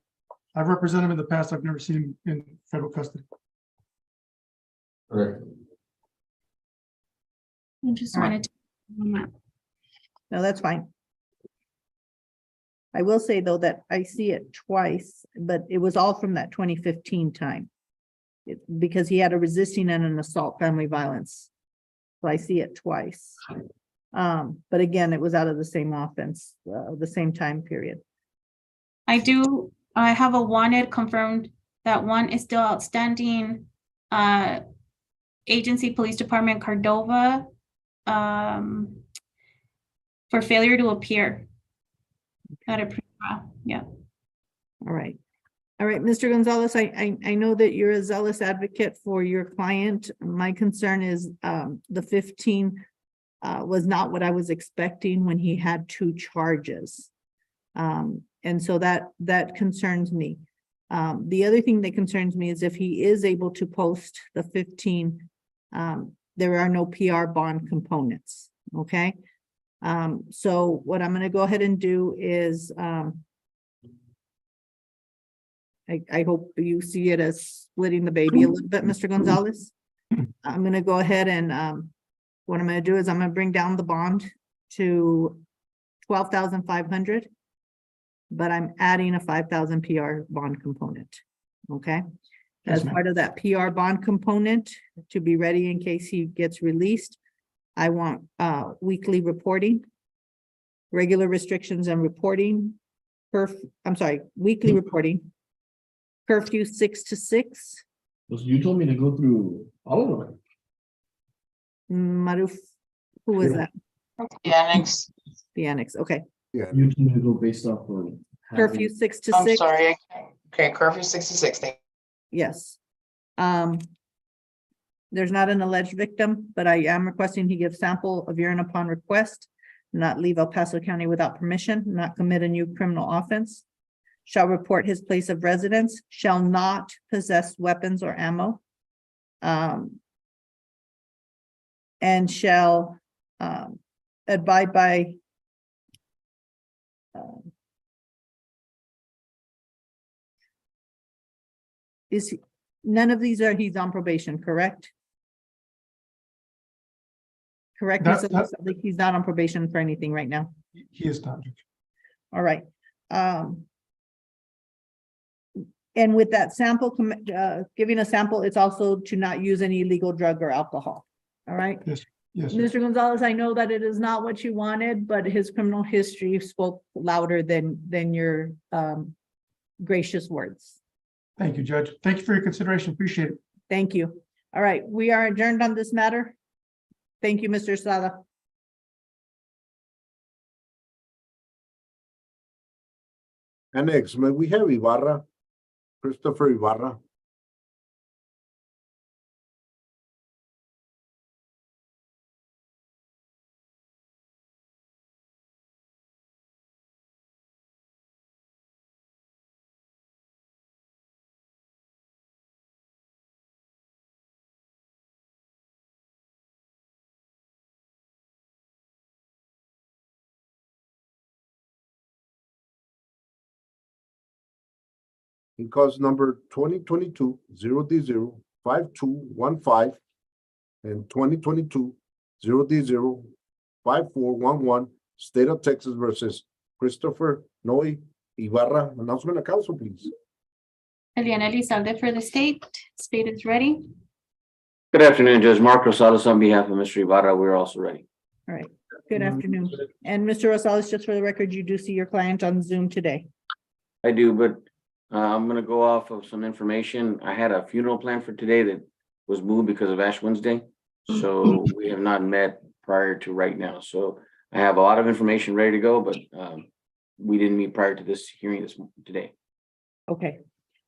I've represented him in the past. I've never seen him in federal custody. Correct. I just wanted to. No, that's fine. I will say though that I see it twice, but it was all from that 2015 time. Because he had a resisting and an assault family violence. So I see it twice. But again, it was out of the same offense, the same time period. I have a wanted confirmed. That one is still outstanding. Agency Police Department Cordova for failure to appear at a pre-trial. Yeah. All right. All right, Mr. Gonzalez, I know that you're a zealous advocate for your client. My concern is the 15 was not what I was expecting when he had 2 charges. And so that concerns me. The other thing that concerns me is if he is able to post the 15, there are no PR bond components, okay? So what I'm gonna go ahead and do is, I hope you see it as splitting the baby a little bit, Mr. Gonzalez. I'm gonna go ahead and, what I'm gonna do is I'm gonna bring down the bond to 12,500. but I'm adding a 5,000 PR bond component. Okay? Yes, As ma'am. part of that PR bond component, to be ready in case he gets released, I want weekly reporting, regular restrictions and reporting, weekly reporting, curfew 6 to 6. You told me to go through all of them. Maruf, who was that? Yeah, next. The annex, okay. You told me to go based off of. Curfew 6 to I'm 6, sorry. Okay, curfew 66. yes. There's not an alleged victim, but I am requesting he give sample of urine upon request, not leave El Paso County without permission, not commit a new criminal offense, shall report his place of residence, shall not possess weapons or ammo, and shall abide by none of these he's on probation, correct? Correct, That- Mr. that- Lasalik, he's not on probation for anything right now. He is not. All right. And with that sample, giving a sample, it's also to not use any illegal drug or alcohol. All right. Yes, yes. Mr. Gonzalez, I know that it is not what you wanted, but his criminal history spoke louder than your gracious words. Thank you, Judge. Thank you for your consideration. Appreciate it. Thank you. All right, we are adjourned on this matter. Thank you, Mr. Estrada. And next, may we have Ibarra, Christopher Ibarra. In cause number 2022-0D05215 and 2022-0D05411, State of Texas versus Christopher Noe Ibarra. Announcement of council, please. Eliana Elizalde for the state. State is ready. Good afternoon, Judge Mark Rosales on behalf of Mr. Ibarra. We're also ready. All right, good afternoon. And Mr. Rosales, just for the record, you do see your client on Zoom today. I do, but I'm gonna go off of some information. I had a funeral plan for today that was moved because of Ash Wednesday. So we have not met prior to right now. So I have a lot of information ready to go, but we didn't meet prior to this hearing today. Okay.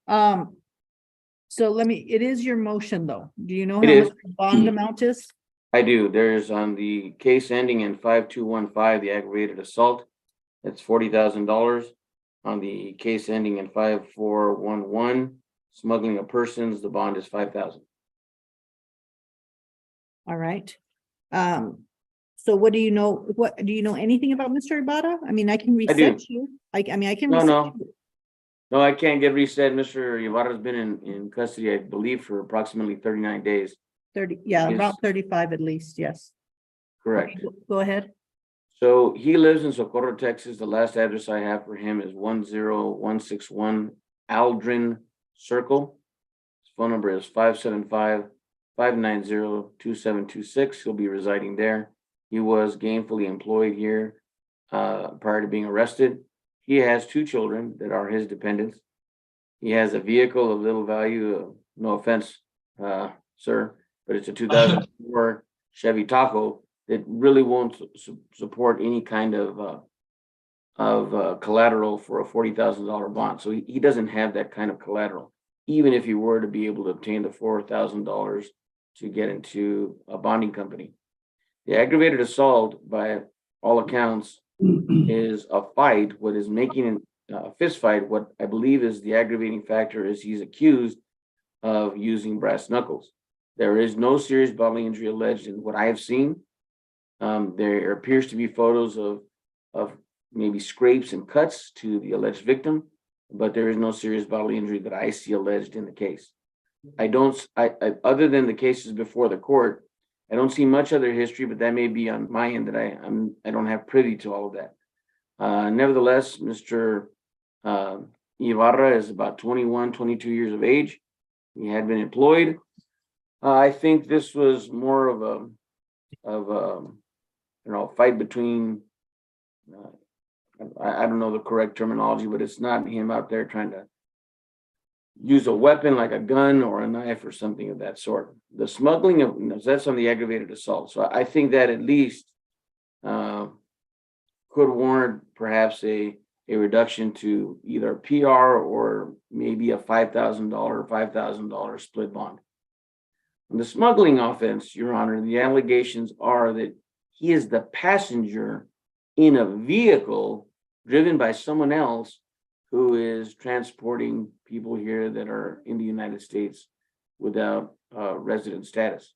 So it is your motion though. Do you know how It is. much the bond amount is? I do. There's on the case ending in 5215, the aggravated assault. It's $40,000. On the case ending in 5411, smuggling of persons, the bond is 5,000. All right. So what do you know? What do you know anything about Mr. Ibarra? I mean, I can I do. reset you. I can No, reset no. you. No, I can't get reset. Mr. Ibarra's been in custody, I believe, for approximately 39 days. 30, yeah, Yes. about 35 at least, yes. Correct. Okay, go ahead. So he lives in Socorro, Texas. The last address I have for him is 10161 Aldrin Circle. His phone number is 575-590-2726. He'll be residing there. He was gainfully employed here prior to being arrested. He has 2 children that are his dependents. He has a vehicle of little value, no offense, sir, but it's a 2004 Chevy Tahoe that really won't support any kind of collateral for a $40,000 bond. So he doesn't have that kind of collateral, even if he were to be able to obtain the $4,000 to get into a bonding company. The aggravated assault, by all accounts, is a fight. What is making a fist fight, what I believe is the aggravating factor, is he's accused of using brass knuckles. There is no serious bodily injury alleged in what I have seen. There appears to be photos of maybe scrapes and cuts to the alleged victim, but there is no serious bodily injury that I see alleged in the case. I other than the cases before the court, I don't see much other history, but that may be on my end that I don't have privy to all of that. Nevertheless, Mr. Ibarra is about 21, 22 years of age. He had been employed. I think this was more of a fight between, I don't know the correct terminology, but it's not him out there trying to use a weapon like a gun or a knife or something of that sort. The smuggling of, that's on the aggravated assault. So I think that at least could warrant perhaps a reduction to either PR or maybe a $5,000 split bond. On the smuggling offense, Your Honor, the allegations are that he is the passenger in a vehicle driven by someone else who is transporting people here that are in the United States without resident status.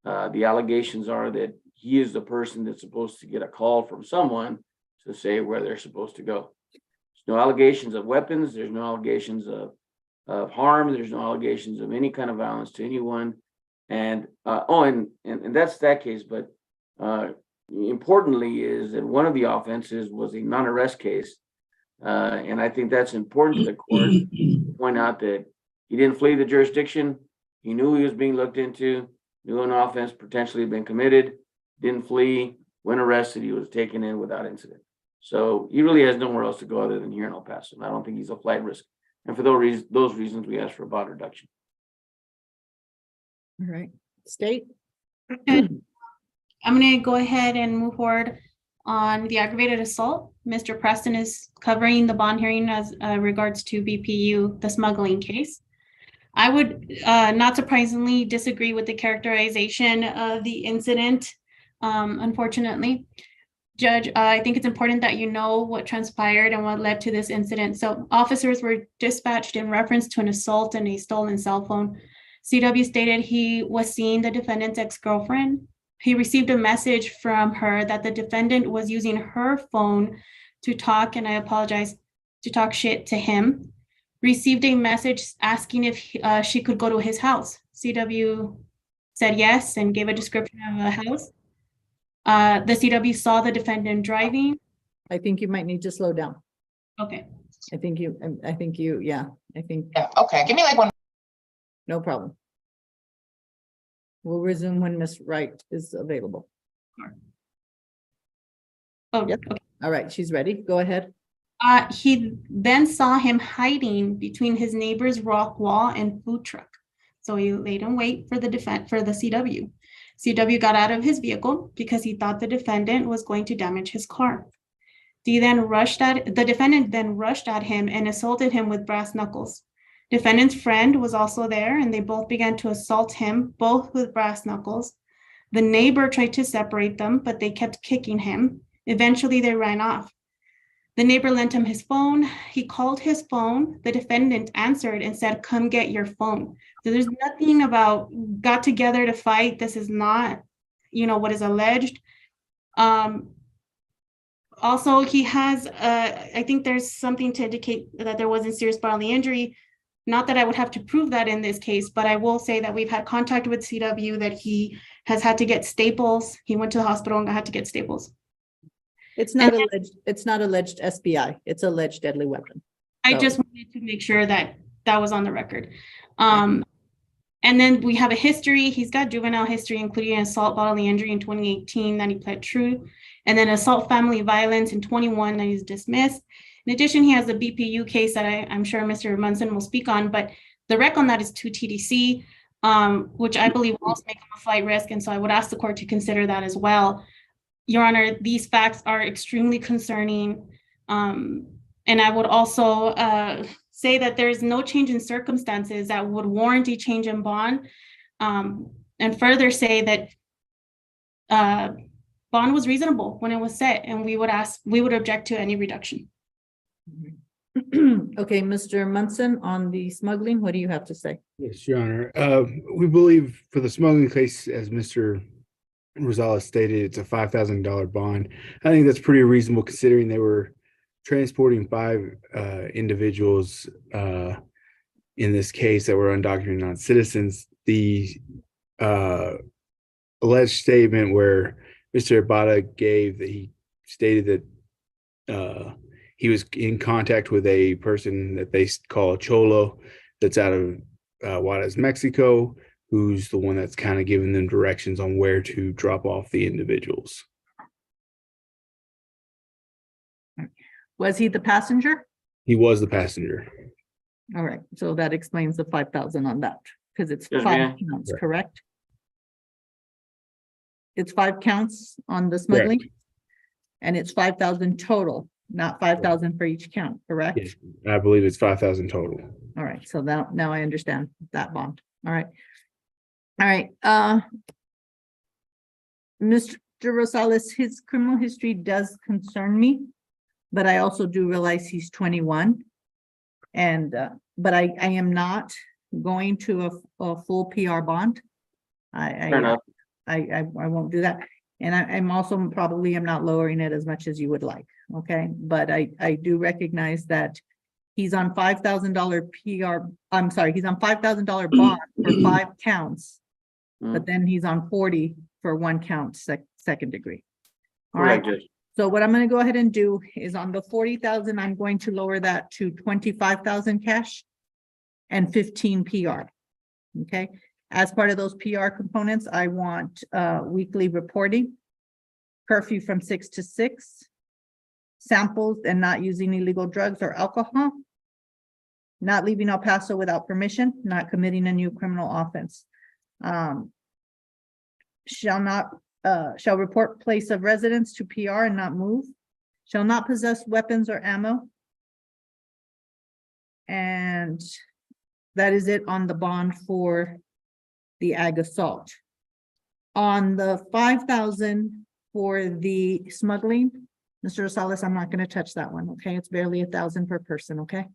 The allegations are that he is the person that's supposed to get a call from someone to say where they're supposed to go. There's no allegations of weapons. There's no allegations of harm. There's no allegations of any kind of violence to anyone. And that's that case. But importantly is that one of the offenses was a non-arrest case. And I think that's important to the court to point out that he didn't flee the jurisdiction. He knew he was being looked into, knew an offense potentially had been committed, didn't flee. When arrested, he was taken in without incident. So he really has nowhere else to go other than here in El Paso. And I don't think he's a flight risk. And for those reasons, we asked for a bond reduction. All right, State? I'm going to go ahead and move forward on the aggravated assault. Mr. Preston is covering the bond hearing as regards to BPU, the smuggling case. I would not surprisingly disagree with the characterization of the incident. Unfortunately, Judge, I think it's important that you know what transpired and what led to this incident. So officers were dispatched in reference to an assault and a stolen cell phone. CW stated he was seeing the defendant's ex-girlfriend. He received a message from her that the defendant was using her phone to talk, and I apologize, to talk shit to him. Received a message asking if she could go to his house. CW said yes and gave a description of a house. The CW saw the defendant driving. I think you might need to slow down. Okay. Yeah, I think, Yeah, okay, give me like one. no problem. We'll resume when Ms. Wright is available. Oh, Yep. okay. All right, she's ready. Go ahead. He then saw him hiding between his neighbor's rock wall and food truck. So he laid in wait for the CW. CW got out of his vehicle because he thought the defendant was going to damage his car. The defendant then rushed at him and assaulted him with brass knuckles. Defendant's friend was also there, and they both began to assault him, both with brass knuckles. The neighbor tried to separate them, but they kept kicking him. Eventually, they ran off. The neighbor lent him his phone. He called his phone. The defendant answered and said, "Come get your phone." So there's nothing about got together to fight. This is not, what is alleged. Also, he has, I think there's something to indicate that there wasn't serious bodily injury. Not that I would have to prove that in this case, but I will say that we've had contact with CW that he has had to get staples. He went to the hospital and had to get staples. It's not alleged SBI. It's alleged deadly weapon. I just wanted to make sure that that was on the record. And then we have a history. He's got juvenile history, including assault bodily injury in 2018 that he pled true, and then assault family violence in 21 that he's dismissed. In addition, he has a BPU case that I'm sure Mr. Munson will speak on, but the rec on that is 2 TDC, which I believe will also make him a flight risk. And so I would ask the court to consider that as well. Your Honor, these facts are extremely concerning. And I would also say that there's no change in circumstances that would warrant a change in bond, and further say that bond was reasonable when it was set, and we would object to any reduction. Okay, Mr. Munson, on the smuggling, what do you have to say? Yes, Your Honor. We believe for the smuggling case, as Mr. Rosales stated, it's a $5,000 bond. I think that's pretty reasonable considering they were transporting 5 individuals in this case that were undocumented non-citizens. The alleged statement where Mr. Ibarra gave that he stated that he was in contact with a person that they call a cholo that's out of Juarez, Mexico, who's the one that's kind of giving them directions on where to drop off the individuals. Was he the passenger? He was the passenger. All right, so that explains the 5,000 on that, because it's Yes, 5 ma'am. counts, Right. correct? It's 5 counts on the smuggling? And it's 5,000 total, not 5,000 for each count, correct? Yes, I believe it's 5,000 total. All right, so now I understand that bond. All right. All right, Mr. Rosales, his criminal history does concern me, but I also do realize he's 21. And, but I am not going to a full PR bond. Fair enough. I won't do that. And I'm also probably am not lowering it as much as you would like, okay? But I do recognize that he's on $5,000 PR, I'm sorry, he's on $5,000 bond for 5 counts, but then he's on 40 for 1 count, second degree. All right, Correct, Judge. so what I'm gonna go ahead and do is on the 40,000, I'm going to lower that to 25,000 cash and 15 PR, okay? As part of those PR components, I want weekly reporting, curfew from 6 to 6, samples and not using illegal drugs or alcohol, not leaving El Paso without permission, not committing a new criminal offense. Shall report place of residence to PR and not move, shall not possess weapons or ammo. And that is it on the bond for the ag assault. On the 5,000 for the smuggling, Mr. Rosales, I'm not going to touch that one. Okay, it's barely 1,000 per person. Okay.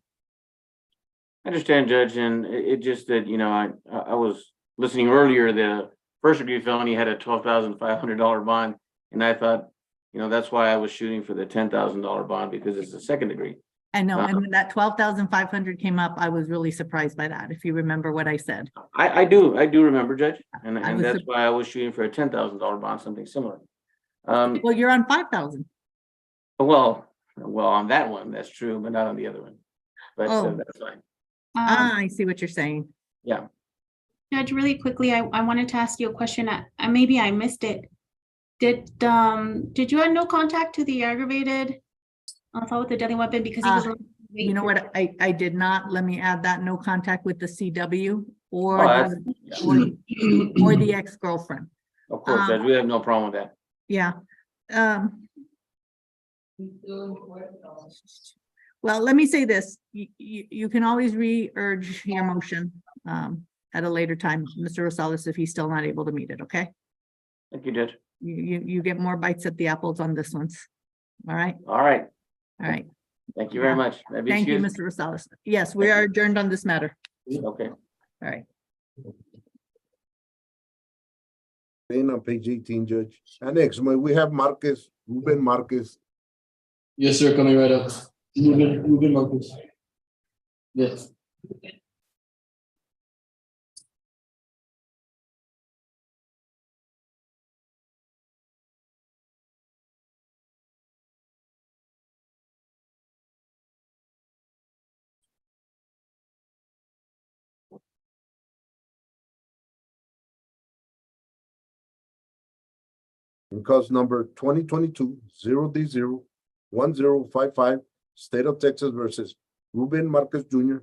I understand, Judge, and it just that, you know, I was listening earlier, the first degree felony had a $12,500 bond, and I thought, you know, that's why I was shooting for the $10,000 bond, because it's a second degree. I know, and when that 12,500 came up, I was really surprised by that. If you remember what I said. I do remember, Judge, and I was that's why I was shooting for a $10,000 bond, something similar. Well, you're on 5,000. Well, on that one, that's true, but not on the other one. But Oh. that's fine. I see what you're saying. Yeah. Judge, really quickly, I wanted to ask you a question. Maybe I missed it. Did you have no contact to the aggravated assault with a deadly weapon because he was? You know what? I did not. Let me add that. No contact with the CW or or the ex-girlfriend. Of course, Judge, we have no problem with that. Yeah. Well, let me say this. You can always re-urge your motion at a later time, Mr. Rosales, if he's still not able to meet it. Okay. Thank you, Judge. You get more bites at the apples on this ones. All right. All right. All right. Thank you very much. Thank you, Mr. Rosales. Yes, we are adjourned on this matter. Okay. All right. Staying on page 18, Judge. And next, we have Marquez, Ruben Marquez. Yes, sir, coming right up. Ruben Marcos. Yes. In cause number 2022-0D0-1055, State of Texas versus Ruben Marquez Jr.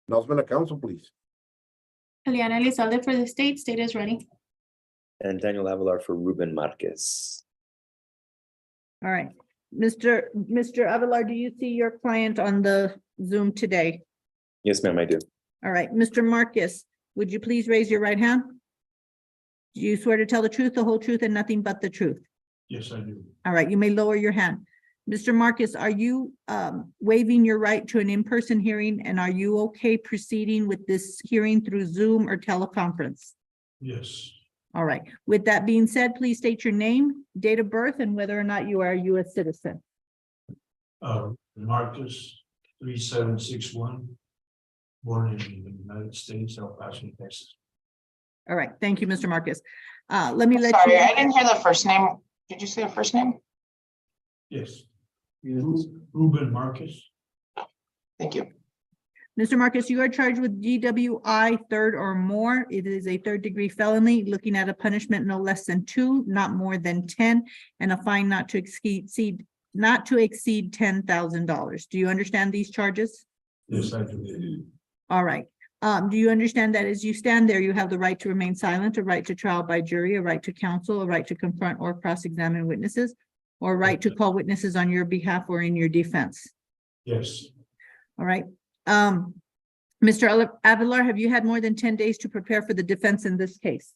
Announcement of council, please. Eliana Elizalde for the state. State is ready. And Daniel Avalar for Ruben Marquez. All right. Mr. Avalar, do you see your client on the Zoom today? Yes, ma'am, I do. All right. Mr. Marcus, would you please raise your right hand? Do you swear to tell the truth, the whole truth, and nothing but the truth? Yes, I do. All right, you may lower your hand. Mr. Marcus, are you waiving your right to an in-person hearing, and are you okay proceeding with this hearing through Zoom or teleconference? Yes. All right. With that being said, please state your name, date of birth, and whether or not you are a U.S. citizen. Marcus 3761, born in the United States, El Paso, Texas. All right. Thank you, Mr. Marcus. Let me let Sorry, you. I didn't hear the first name. Did you say the first name? Yes. is Ruben Marcus. Thank you. Mr. Marcus, you are charged with DWI third or more. It is a third-degree felony, looking at a punishment no less than 2, not more than 10, and a fine not to exceed $10,000. Do you understand these charges? Yes, I do. All right. Do you understand that as you stand there, you have the right to remain silent, a right to trial by jury, a right to counsel, a right to confront or cross-examine witnesses, or a right to call witnesses on your behalf or in your defense? Yes. All right. Mr. Avalar, have you had more than 10 days to prepare for the defense in this case?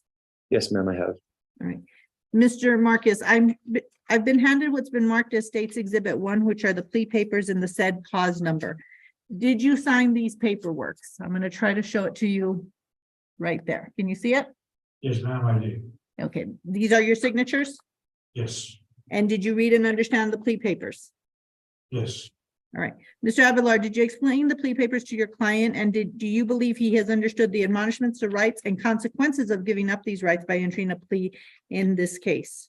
Yes, ma'am, I have. All right. Mr. Marcus, I've been handed what's been marked as State's Exhibit 1, which are the plea papers and the said cause number. Did you sign these paperworks? I'm going to try to show it to you right there. Can you see it? Yes, ma'am, I did. Okay. These are your signatures? Yes. And did you read and understand the plea papers? Yes. All right. Mr. Avalar, did you explain the plea papers to your client, and do you believe he has understood the admonishments, the rights, and consequences of giving up these rights by entering a plea in this case?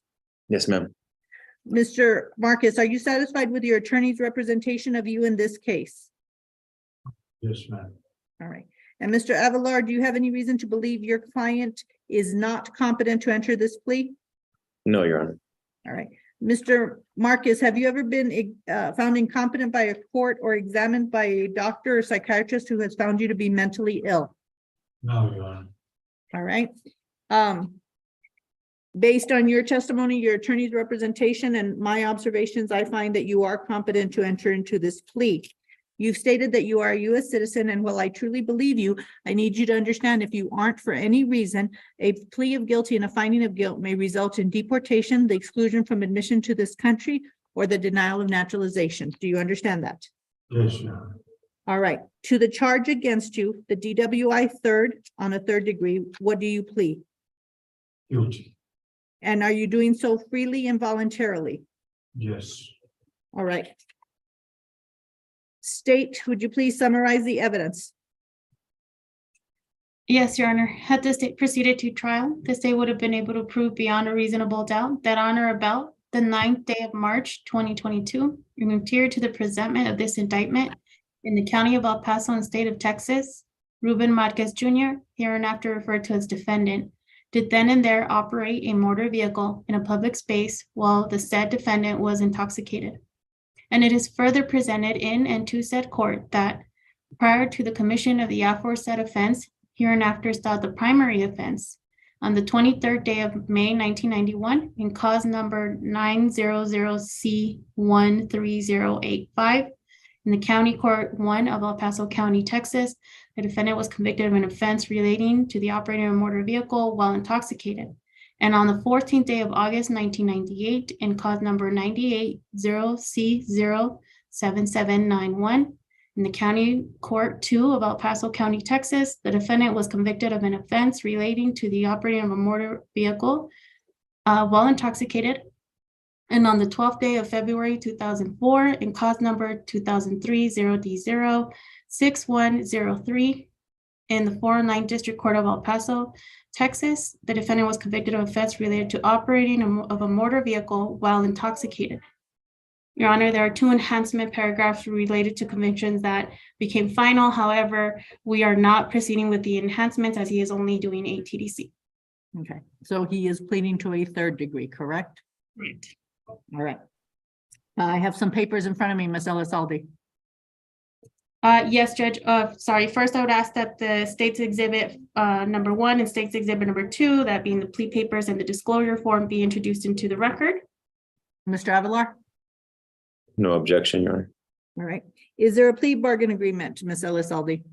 Yes, ma'am. Mr. Marcus, are you satisfied with your attorney's representation of you in this case? Yes, ma'am. All right. And Mr. Avalar, do you have any reason to believe your client is not competent to enter this plea? No, Your Honor. All right. Mr. Marcus, have you ever been found incompetent by a court or examined by a doctor or psychiatrist who has found you to be mentally ill? No, Your Honor. All right. Based on your testimony, your attorney's representation, and my observations, I find that you are competent to enter into this plea. You've stated that you are a U.S. citizen, and while I truly believe you, I need you to understand if you aren't for any reason, a plea of guilty and a finding of guilt may result in deportation, the exclusion from admission to this country, or the denial of naturalization. Do you understand that? Yes, Your Honor. All right. To the charge against you, the DWI third on a third degree, what do you plead? Guilty. And are you doing so freely and voluntarily? Yes. All right. State, would you please summarize the evidence? Yes, Your Honor. Had the state proceeded to trial, the state would have been able to prove beyond a reasonable doubt that on or about the 9th day of March, 2022, prior to the presentment of this indictment in the county of El Paso and state of Texas, Ruben Marquez Jr., hereinafter referred to as defendant, did then and there operate a motor vehicle in a public space while the said defendant was intoxicated. And it is further presented in and to said court that prior to the commission of the aforesaid offense, hereinafter styled the primary offense, on the 23rd day of May 1991 in cause number 900C13085 in the County Court 1 of El Paso County, Texas, the defendant was convicted of an offense relating to the operating of a motor vehicle while intoxicated. And on the 14th day of August 1998 in cause number 980C07791 in the County Court 2 of El Paso County, Texas, the defendant was convicted of an offense relating to the operating of a motor vehicle while intoxicated. And on the 12th day of February 2004 in cause number 2003-0D06103 in the 409 District Court of El Paso, Texas, the defendant was convicted of offense related to operating of a motor vehicle while intoxicated. Your Honor, there are 2 enhancement paragraphs related to convictions that became final. However, we are not proceeding with the enhancements as he is only doing a TDC. Okay, so he is pleading to a third degree, correct? Right. All right. I have some papers in front of me, Ms. Elizalde. Yes, Judge. Sorry. First, I would ask that the state's exhibit number 1 and state's exhibit number 2, that being the plea papers and the disclosure form, be introduced into the record. Mr. Avalar? No objection, Your Honor. All right. Is there a plea bargain agreement, Ms. Elizalde?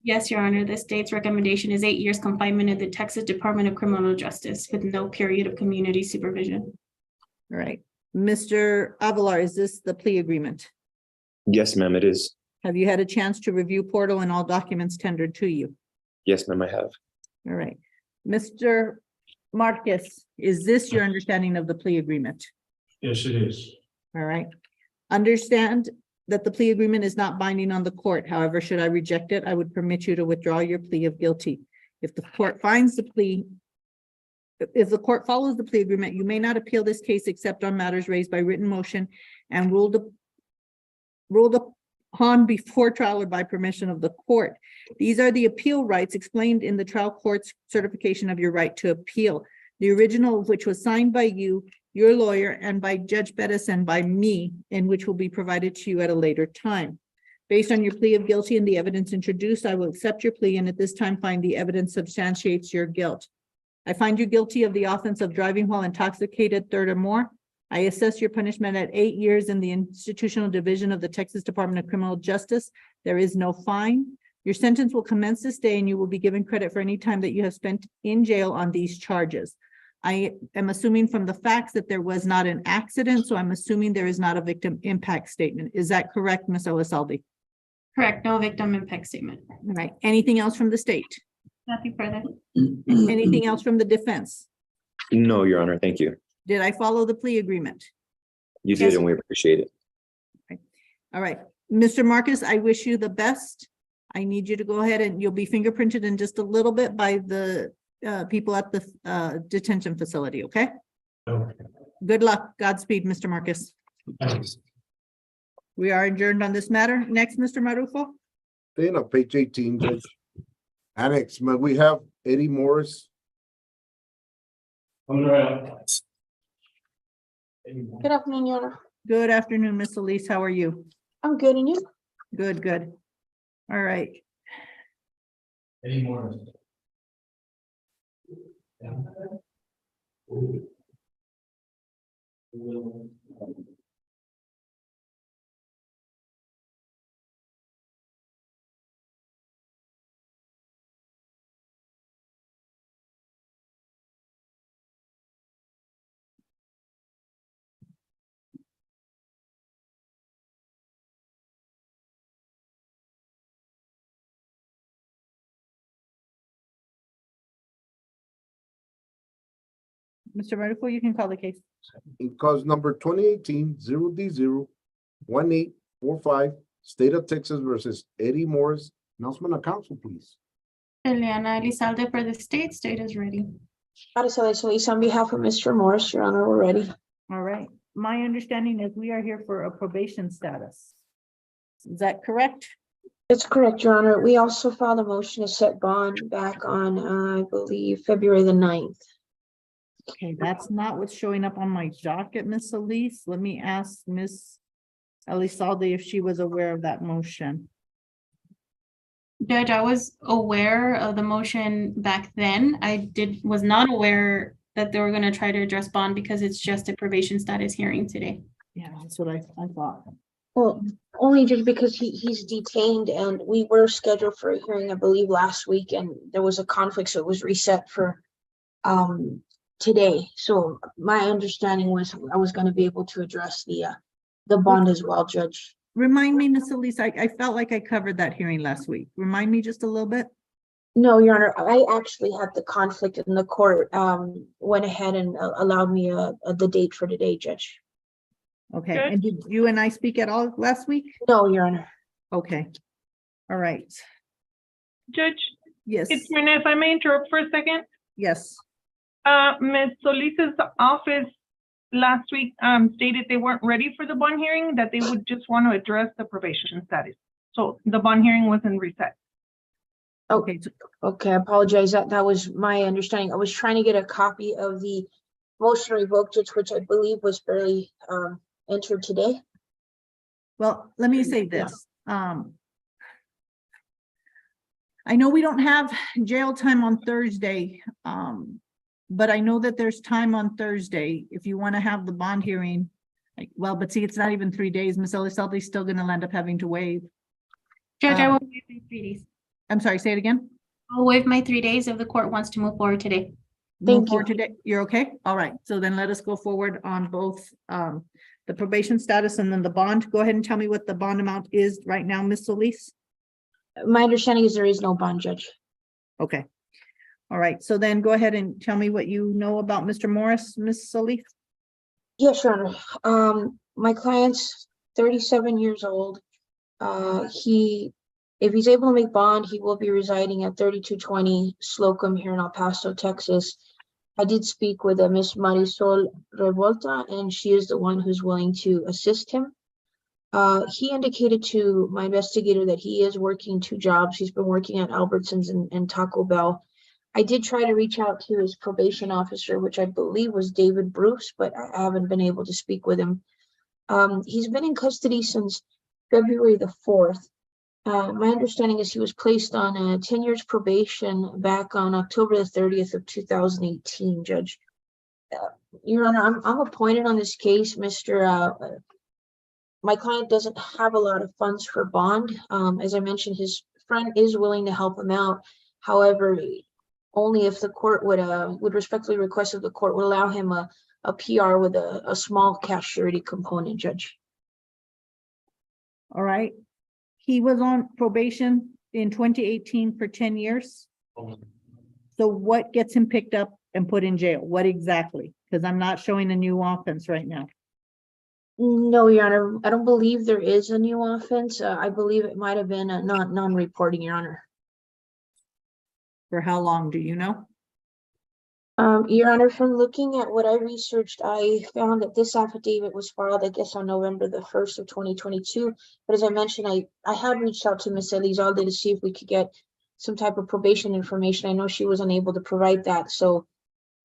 Yes, Your Honor. The state's recommendation is 8 years confinement in the Texas Department of Criminal Justice with no period of community supervision. All right. Mr. Avalar, is this the plea agreement? Yes, ma'am, it is. Have you had a chance to review portal and all documents tendered to you? Yes, ma'am, I have. All right. Mr. Marcus, is this your understanding of the plea agreement? Yes, it is. All right. Understand that the plea agreement is not binding on the court. However, should I reject it, I would permit you to withdraw your plea of guilty. If the court finds the plea, if the court follows the plea agreement, you may not appeal this case except on matters raised by written motion and ruled ruled upon before trial or by permission of the court. These are the appeal rights explained in the trial court's certification of your right to appeal. The original of which was signed by you, your lawyer, and by Judge Perez and by me, and which will be provided to you at a later time. Based on your plea of guilty and the evidence introduced, I will accept your plea and at this time find the evidence substantiates your guilt. I find you guilty of the offense of driving while intoxicated, third or more. I assess your punishment at 8 years in the institutional division of the Texas Department of Criminal Justice. There is no fine. Your sentence will commence this day and you will be given credit for any time that you have spent in jail on these charges. I am assuming from the facts that there was not an accident, so I'm assuming there is not a victim impact statement. Is that correct, Ms. Elizalde? Correct, no victim impact statement. All right, anything else from the state? Nothing further. Anything else from the defense? No, Your Honor, thank you. Did I follow the plea agreement? You Yes. did, and we appreciate it. All right, Mr. Marcus, I wish you the best. I need you to go ahead and you'll be fingerprinted in just a little bit by the people at the detention facility, okay? Okay. Good luck. Godspeed, Mr. Marcus. Thanks. We are adjourned on this matter. Next, Mr. Marufo. Staying on page 18, Judge. Annex, may we have Eddie Morris? Good afternoon, Your Honor. Good afternoon, Miss Elise. How are you? I'm good, and you? Good, good. All right. Any more? Mr. Marufo, you can call the case. In cause number 2018-0D0-1845, State of Texas versus Eddie Morris. Announcement of council, please. Eliana Elizalde for the state. State is ready. Alyssa, on behalf of Mr. Morris, Your Honor, we're ready. All right. My understanding is we are here for a probation status. Is that correct? That's correct, Your Honor. We also filed a motion to set bond back on, I believe, February the 9th. Okay, that's not what's showing up on my docket, Miss Elise. Let me ask Miss Elizalde if she was aware of that motion. Judge, I was aware of the motion back then. Was not aware that they were going to try to address bond because it's just a probation status hearing today. Yeah, that's what I thought. Well, only just because he's detained and we were scheduled for a hearing, I believe, last week, and there was a conflict, so it was reset for today. So my understanding was I was going to be able to address the bond as well, Judge. Remind me, Miss Elise, I felt like I covered that hearing last week. Remind me just a little bit. No, Your Honor, I actually had the conflict and the court went ahead and allowed me the date for today, Judge. Okay, and did you and I speak at all last week? No, Your Honor. Okay, all right. Judge, Yes, it's Renee. If I may interrupt for a second. yes. Ms. Solis's office last week stated they weren't ready for the bond hearing, that they would just want to address the probation status. So the bond hearing wasn't reset. Okay, Okay, I apologize. That was my understanding. I was trying to get a copy of the motion revoked, Judge, which I believe was barely entered today. well, let me say this. I know we don't have jail time on Thursday, but I know that there's time on Thursday if you want to have the bond hearing. Like, well, but see, it's not even 3 days. Ms. Elizalde's still going to end up having to waive. Judge, I will waive my 3 days. I'm sorry, say it again. I'll waive my 3 days if the court wants to move forward today. Move forward today. You're okay? All right. So then let us go forward on both the probation status and then the bond. Go ahead and tell me what the bond amount is right now, Ms. Solis. My understanding is there is no bond, Judge. Okay. All right. So then go ahead and tell me what you know about Mr. Morris, Ms. Solis. Yes, Your Honor. My client's 37 years old. If he's able to make bond, he will be residing at 3220 Slocum here in El Paso, Texas. I did speak with Miss Marisol Revolta, and she is the one who's willing to assist him. He indicated to my investigator that he is working 2 jobs. He's been working at Albertsons and Taco Bell. I did try to reach out to his probation officer, which I believe was David Bruce, but I haven't been able to speak with him. He's been in custody since February the 4th. My understanding is he was placed on 10 years probation back on October the 30th of 2018, Judge. Your Honor, I'm appointed on this case, my client doesn't have a lot of funds for bond. As I mentioned, his friend is willing to help him out. However, only if the court would respectfully request that the court would allow him a PR with a small cash surety component, Judge. All right. He was on probation in 2018 for 10 years. So what gets him picked up and put in jail? What exactly? Because I'm not showing a new offense right now. No, Your Honor, I don't believe there is a new offense. I believe it might have been a non-reporting, Your Honor. For how long, do you know? Your Honor, from looking at what I researched, I found that this affidavit was filed, I guess, on November the 1st of 2022. But as I mentioned, I had reached out to Ms. Elizalde to see if we could get some type of probation information. I know she was unable to provide that. So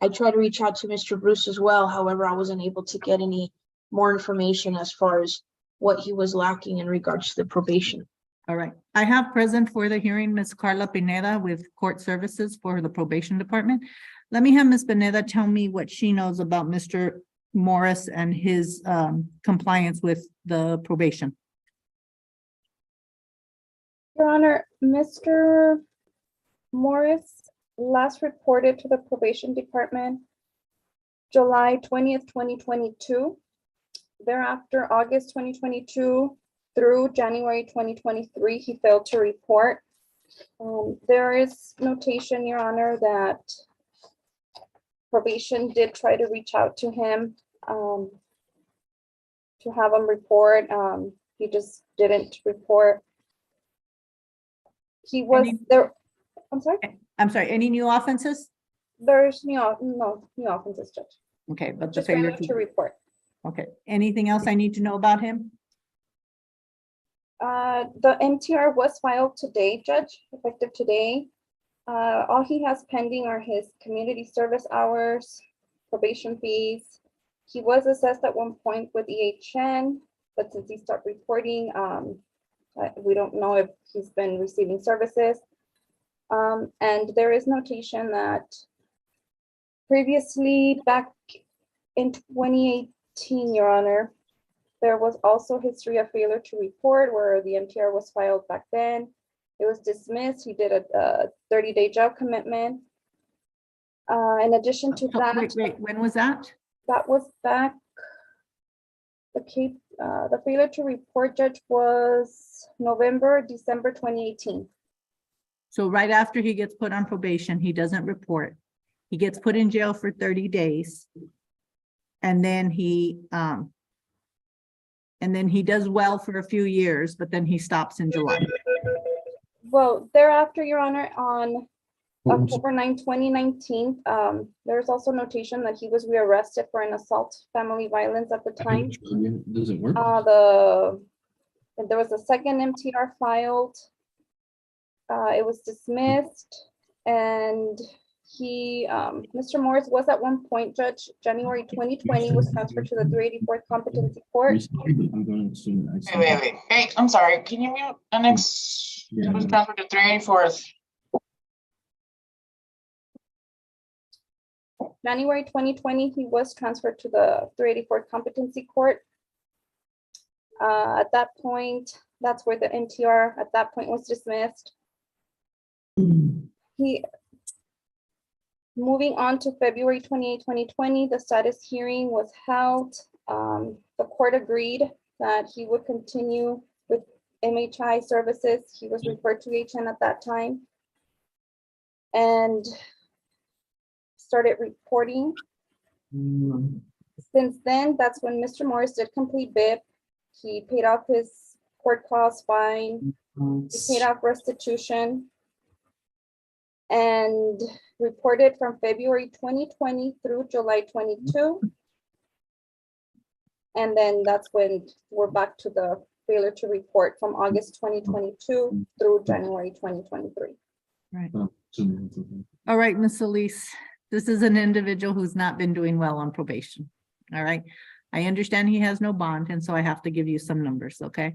I tried to reach out to Mr. Bruce as well. However, I wasn't able to get any more information as far as what he was lacking in regards to the probation. All right. I have present for the hearing Ms. Carla Pineda with Court Services for the Probation Department. Let me have Ms. Pineda tell me what she knows about Mr. Morris and his compliance with the probation. Your Honor, Mr. Morris last reported to the Probation Department July 20th, 2022. Thereafter, August 2022 through January 2023, he failed to report. There is notation, Your Honor, that probation did try to reach out to him to have him report. He just didn't report. He was there. I'm sorry. Any new offenses? There's no new offenses, Judge. Okay, but the Just failure failure to report. Okay. Anything else I need to know about him? The MTR was filed today, Judge, effective today. All he has pending are his community service hours, probation fees. He was assessed at one point with EHN, but since he stopped reporting, we don't know if he's been receiving services. And there is notation that previously back in 2018, Your Honor, there was also history of failure to report where the MTR was filed back then. It was dismissed. He did a 30-day jail commitment. In addition to that, wait, when was that? That was back. The failure to report, Judge, was December 2018. So right after he gets put on probation, he doesn't report. He gets put in jail for 30 days. And then he does well for a few years, but then he stops in July. Well, thereafter, Your Honor, on October 9, 2019, there's also notation that he was rearrested for an assault, family violence at the time. Doesn't work. There was a second MTR filed. It was dismissed, and Mr. Morris was at one point, Judge, January 2020, was transferred to the 384th Competency Court. I'm going to assume that Wait. Hey, I'm sorry. Can you mute the next? It was transferred to 384th. January 2020, he was transferred to the 384th Competency Court. At that point, that's where the MTR at that point was dismissed. Moving on to February 28, 2020, the status hearing was held. The court agreed that he would continue with MHI services. He was referred to HN at that time and started reporting. Since then, that's when Mr. Morris did complete BIP. He paid off his court cost fine. He paid off restitution and reported from February 2020 through July 22. And then that's when we're back to the failure to report from August 2022 through January 2023. Right. All right, Miss Elise, this is an individual who's not been doing well on probation. All right. I understand he has no bond, and so I have to give you some numbers, okay?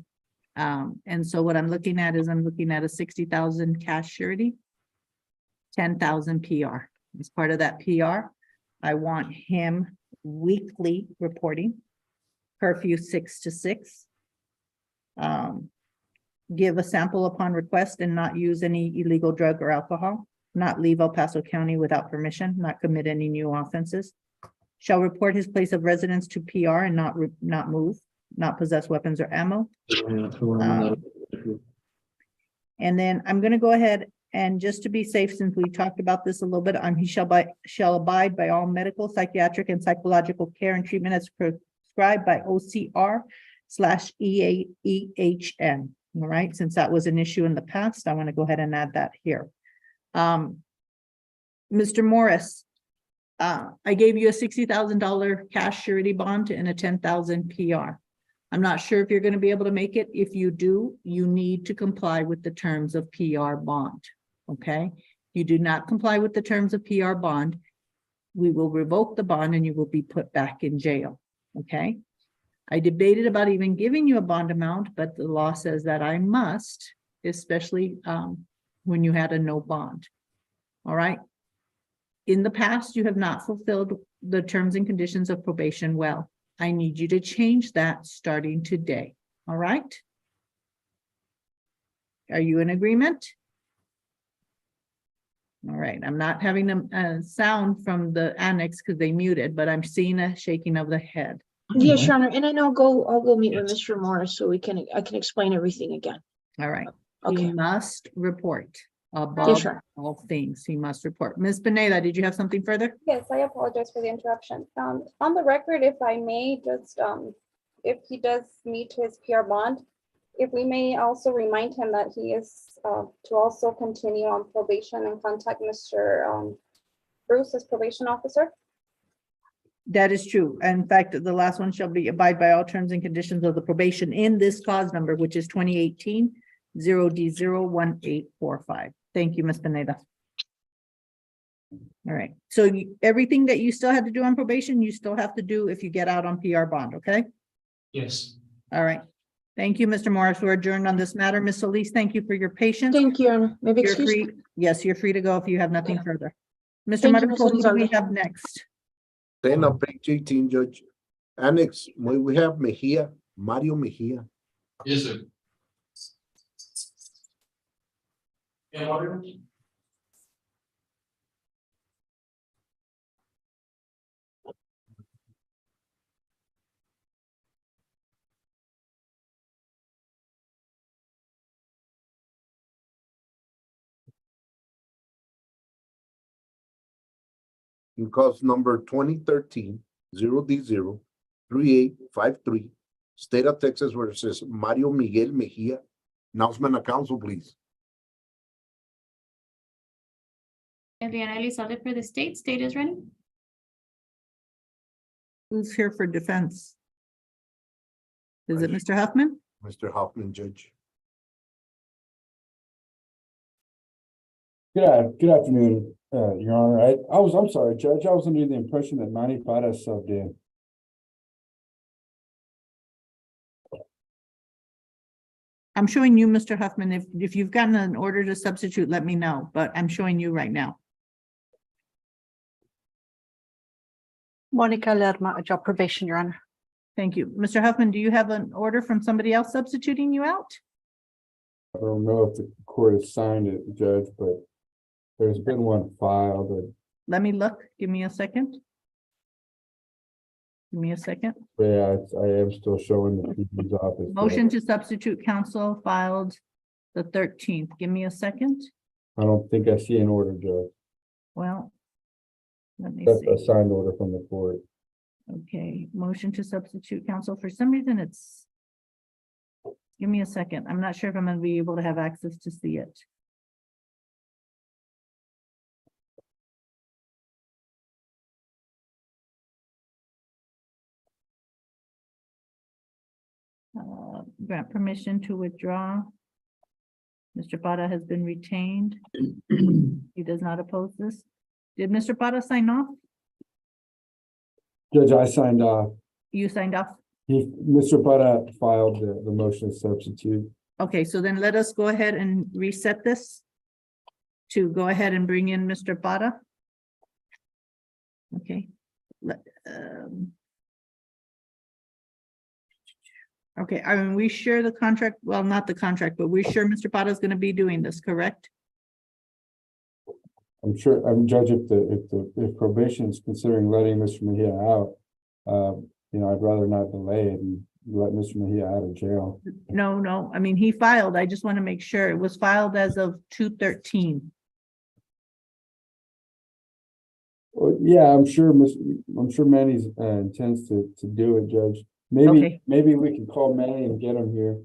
And so what I'm looking at is I'm looking at a 60,000 cash surety, 10,000 PR. As part of that PR, I want him weekly reporting, curfew 6 to 6. Give a sample upon request and not use any illegal drug or alcohol, not leave El Paso County without permission, not commit any new offenses. Shall report his place of residence to PR and not move, not possess weapons or ammo. And then I'm going to go ahead and just to be safe, since we talked about this a little bit, he shall abide by all medical, psychiatric, and psychological care and treatment as prescribed by OCR/EHN. All right, since that was an issue in the past, I want to go ahead and add that here. Mr. Morris, I gave you a $60,000 cash surety bond and a 10,000 PR. I'm not sure if you're going to be able to make it. If you do, you need to comply with the terms of PR bond. Okay. You do not comply with the terms of PR bond, we will revoke the bond and you will be put back in jail. Okay. I debated about even giving you a bond amount, but the law says that I must, especially when you had a no bond. All right. In the past, you have not fulfilled the terms and conditions of probation well. I need you to change that starting today. All right. Are you in agreement? All right. I'm not having a sound from the annex because they muted, but I'm seeing a shaking of the head. Yes, Your Honor, and then I'll go meet with Mr. Morris so I can explain everything again. All right. Okay. He must report above Yes, sir. all things. He must report. Ms. Pineda, did you have something further? Yes, I apologize for the interruption. On the record, if I may, just if he does meet his PR bond, if we may also remind him that he is to also continue on probation and contact Mr. Bruce as probation officer. That is true. In fact, the last one shall be abide by all terms and conditions of the probation in this clause number, which is 2018 0D01845. Thank you, Ms. Pineda. All right. So everything that you still had to do on probation, you still have to do if you get out on PR bond, okay? Yes. All right. Thank you, Mr. Morris. We're adjourned on this matter. Ms. Solis, thank you for your patience. Thank you, Your Honor. Maybe You're excuse free. me. Yes, you're free to go if you have nothing further. Mr. Thank you, Marco, Ms. who do we Elizalde. have next? Then on page 18, Judge, annex, we have Mejia, Mario Mejia. Yes, sir. In cause number 2013 0D03853, State of Texas versus Mario Miguel Mejia. Announcement of council, please. Adriana Elizalde for the state. State is ready. Who's here for defense? Is it Mr. Huffman? Mr. Hoffman, Judge. Good afternoon, Your Honor. I'm sorry, Judge. I was under the impression that Manny Perez subbed in. I'm showing you, Mr. Huffman. If you've gotten an order to substitute, let me know, but I'm showing you right now. Monica Lerma, job probation, Your Honor. Thank you. Mr. Huffman, do you have an order from somebody else substituting you out? I don't know if the court has signed it, Judge, but there's been one filed. Let me look. Give me a second. Give me a second. Yeah, I am still showing the PD's office. Motion to substitute counsel filed the 13th. Give me a second. I don't think I see an order, Judge. Well, let me That's see. a signed order from the court. Okay, motion to substitute counsel. For some reason, it's. Give me a second. I'm not sure if I'm going to be able to have access to see it. grant permission to withdraw. Mr. Para has been retained. He does not oppose this. Did Mr. Para sign off? Judge, I signed off. You signed off? Mr. Para filed the motion of substitute. Okay, so then let us go ahead and reset this to go ahead and bring in Mr. Para. Okay. Okay, are we sure the contract, well, not the contract, but we're sure Mr. Para is going to be doing this, correct? I'm sure, Judge, if probation is considering letting Mr. Mejia out, I'd rather not delay it and let Mr. Mejia out of jail. No, I mean, he filed. I just want to make sure it was filed as of 2/13. Well, yeah, I'm sure Manny intends to do it, Judge. Okay. Maybe we can call Manny and get him here.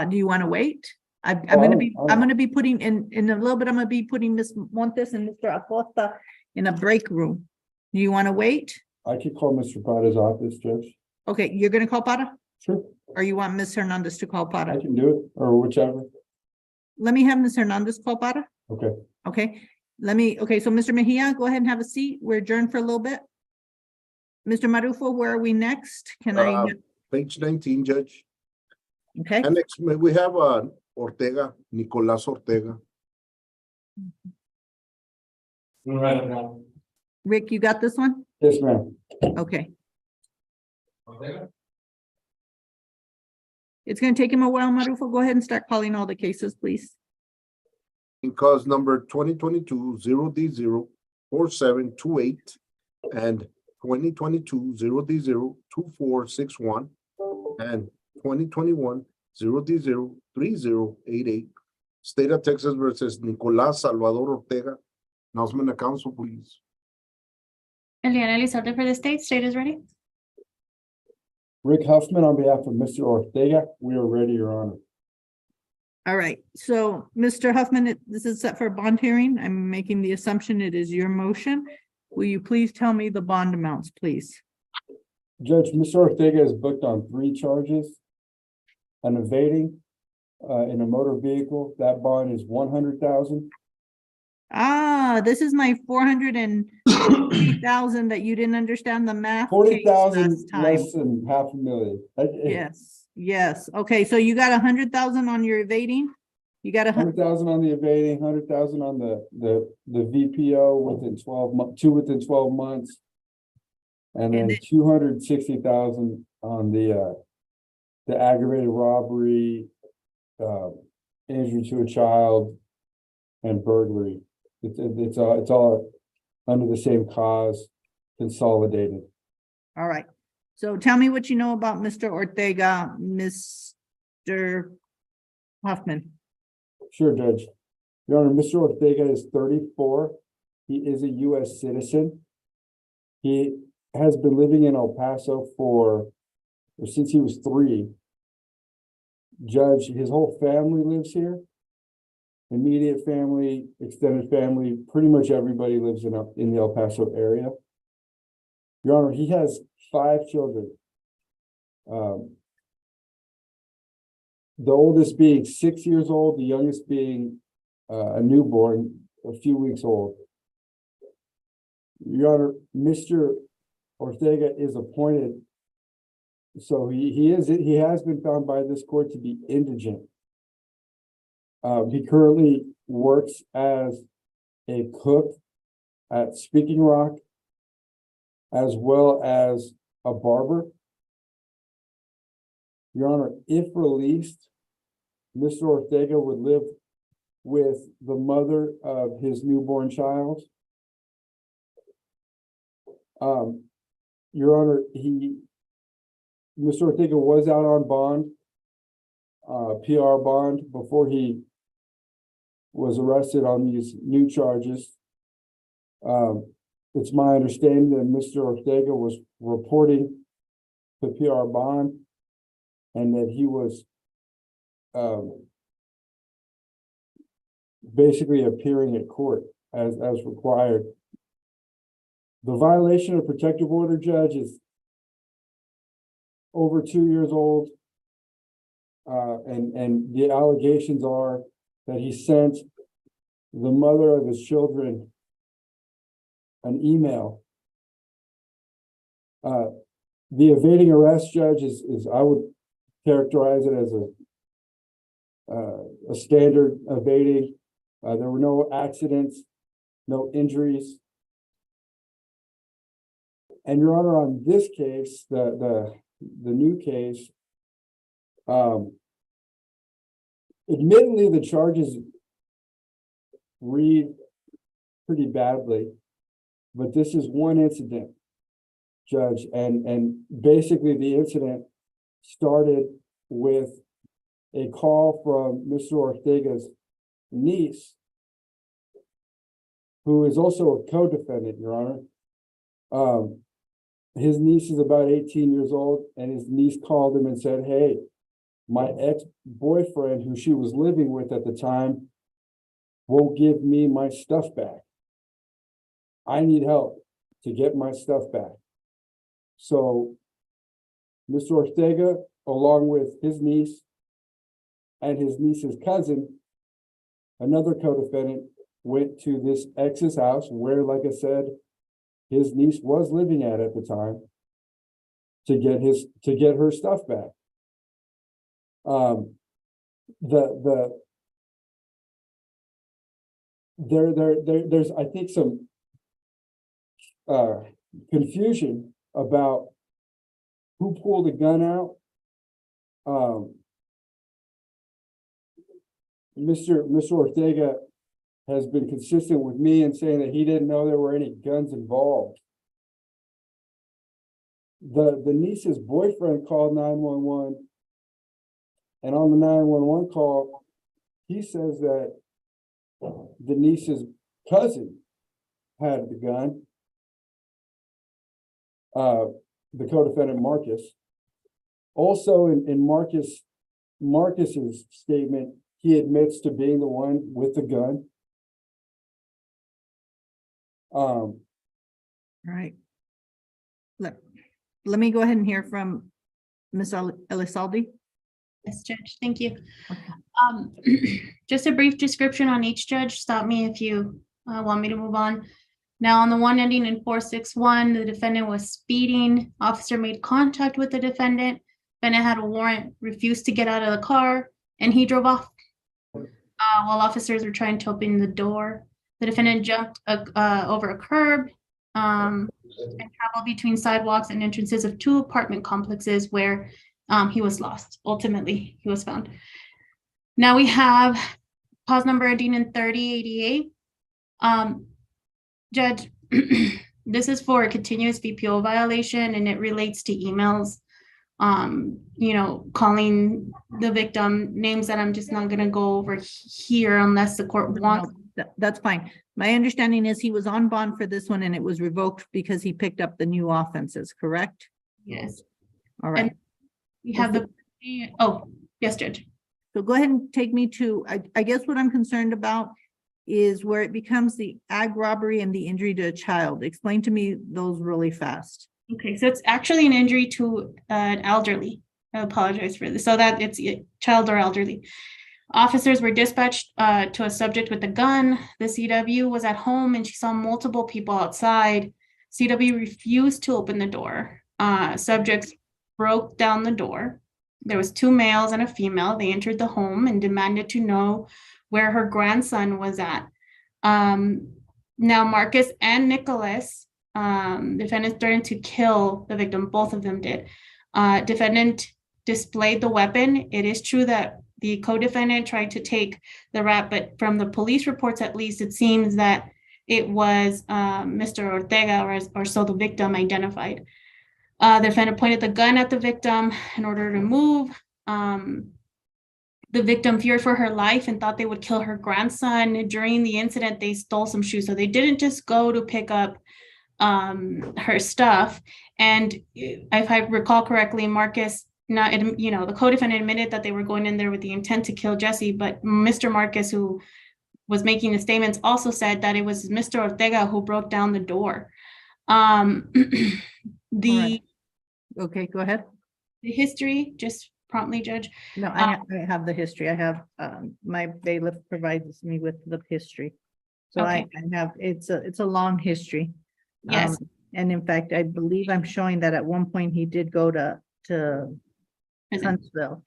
Do you want to wait? I'm Oh, gonna be putting in a little bit, I'm gonna be putting Ms. Montes and Mr. Acosta in a break room. Do you want to wait? I could call Mr. Para's office, Judge. Okay, you're gonna call Para? Sure. Or you want Ms. Hernandez to call Para? I can do it, or whichever. Let me have Ms. Hernandez call Para. Okay. Okay, so Mr. Mejia, go ahead and have a seat. We're adjourned for a little bit. Mr. Marufo, where are we next? Can I? Page 19, Judge. Okay. And next, we have Ortega, Nicolas Ortega. Rick, you got this one? Yes, ma'am. Okay. It's gonna take him a while, Marufo. Go ahead and start calling all the cases, please. In cause number 2022-0D04728 and 2022-0D02461 and 2021-0D03088. State of Texas versus Nicolás Salvador Ortega. Announcement of council, please. Eliana Elizalde for the state. State is ready. Rick Huffman on behalf of Mr. Ortega, we are ready, Your Honor. All right, so Mr. Huffman, this is set for a bond hearing. I'm making the assumption it is your motion. Will you please tell me the bond amounts, please? Judge, Mr. Ortega is booked on 3 charges. An evading in a motor vehicle, that bond is $100,000. This is my 450,000 that you didn't understand the math. 40,000 last time. less than $500,000. Yes. Okay, so you got 100,000 on your evading? You got 100,000 on the evading, 100,000 on the VPO within 12 months, 2 within 12 months. And then 260,000 on the aggravated robbery, injury to a child, and burglary. It's all under the same cause, consolidated. All right. So tell me what you know about Mr. Ortega, Mr. Huffman. Sure, Judge. Your Honor, Mr. Ortega is 34. He is a U.S. citizen. He has been living in El Paso since he was 3. Judge, his whole family lives here. Immediate family, extended family, pretty much everybody lives in the El Paso area. Your Honor, he has 5 children. The oldest being 6 years old, the youngest being a newborn, a few weeks old. Your Honor, Mr. Ortega is appointed, so he has been found by this court to be indigent. He currently works as a cook at Speaking Rock, as well as a barber. Your Honor, if released, Mr. Ortega would live with the mother of his newborn child. Your Honor, Mr. Ortega was out on bond, PR bond, before he was arrested on these new charges. It's my understanding that Mr. Ortega was reporting the PR bond and that he was basically appearing at court as required. The violation of protective order, Judge, is over 2 years old. And the allegations are that he sent the mother of his children an email. The evading arrest, Judge, is I would characterize it as a standard evading. There were no accidents, no injuries. And Your Honor, on this case, the new case, admittedly, the charges read pretty badly, but this is one incident, Judge, and basically the incident started with a call from Mr. Ortega's niece, who is also a co-defendant, Your Honor. His niece is about 18 years old, and his niece called him and said, hey, my ex-boyfriend, who she was living with at the time, won't give me my stuff back. I need help to get my stuff back. So Mr. Ortega, along with his niece and his niece's cousin, another co-defendant, went to this ex's house where, like I said, his niece was living at the time to get her stuff back. There's I think some confusion about who pulled the gun out. Mr. Ortega has been consistent with me in saying that he didn't know there were any guns involved. The niece's boyfriend called 911, and on the 911 call, he says that the niece's cousin had the gun, the co-defendant Marcus. Also in Marcus's statement, he admits to being the one with the gun. All right. Let me go ahead and hear from Ms. Elizalde. Yes, Judge, thank you. Just a brief description on each, Judge. Stop me if you want me to move on. Now, on the one ending in 461, the defendant was speeding. Officer made contact with the defendant. Defendant had a warrant, refused to get out of the car, and he drove off. While officers were trying to open the door, the defendant jumped over a curb and traveled between sidewalks and entrances of 2 apartment complexes where he was lost. Ultimately, he was found. Now we have pause number ending in 3088. Judge, this is for a continuous VPO violation, and it relates to emails, calling the victim names that I'm just not going to go over here unless the court wants. No, that's fine. My understanding is he was on bond for this one and it was revoked because he picked up the new offenses, correct? Yes. All right. And we have yes, Judge. So go ahead and take me to, I guess what I'm concerned about is where it becomes the ag robbery and the injury to a child. Explain to me those really fast. Okay, so it's actually an injury to an elderly. I apologize for this. So that it's a child or elderly. Officers were dispatched to a subject with a gun. The CW was at home and she saw multiple people outside. CW refused to open the door. Subjects broke down the door. There was 2 males and a female. They entered the home and demanded to know where her grandson was at. Now Marcus and Nicholas, defendant threatened to kill the victim. Both of them did. Defendant displayed the weapon. It is true that the co-defendant tried to take the rap, but from the police reports, at least, it seems that it was Mr. Ortega, or so the victim identified. The defendant pointed the gun at the victim in order to move. The victim feared for her life and thought they would kill her grandson. During the incident, they stole some shoes. So they didn't just go to pick up her stuff. And if I recall correctly, Marcus, the co-defendant admitted that they were going in there with the intent to kill Jesse, but Mr. Marcus, who was making the statements, also said that it was Mr. Ortega who broke down the door. Okay, go ahead. The history, just promptly, Judge. No, I have the history. I have, my bailiff provides me with the history. So I have, it's a long history. Yes. And in fact, I believe I'm showing that at one point he did go to Huntsville.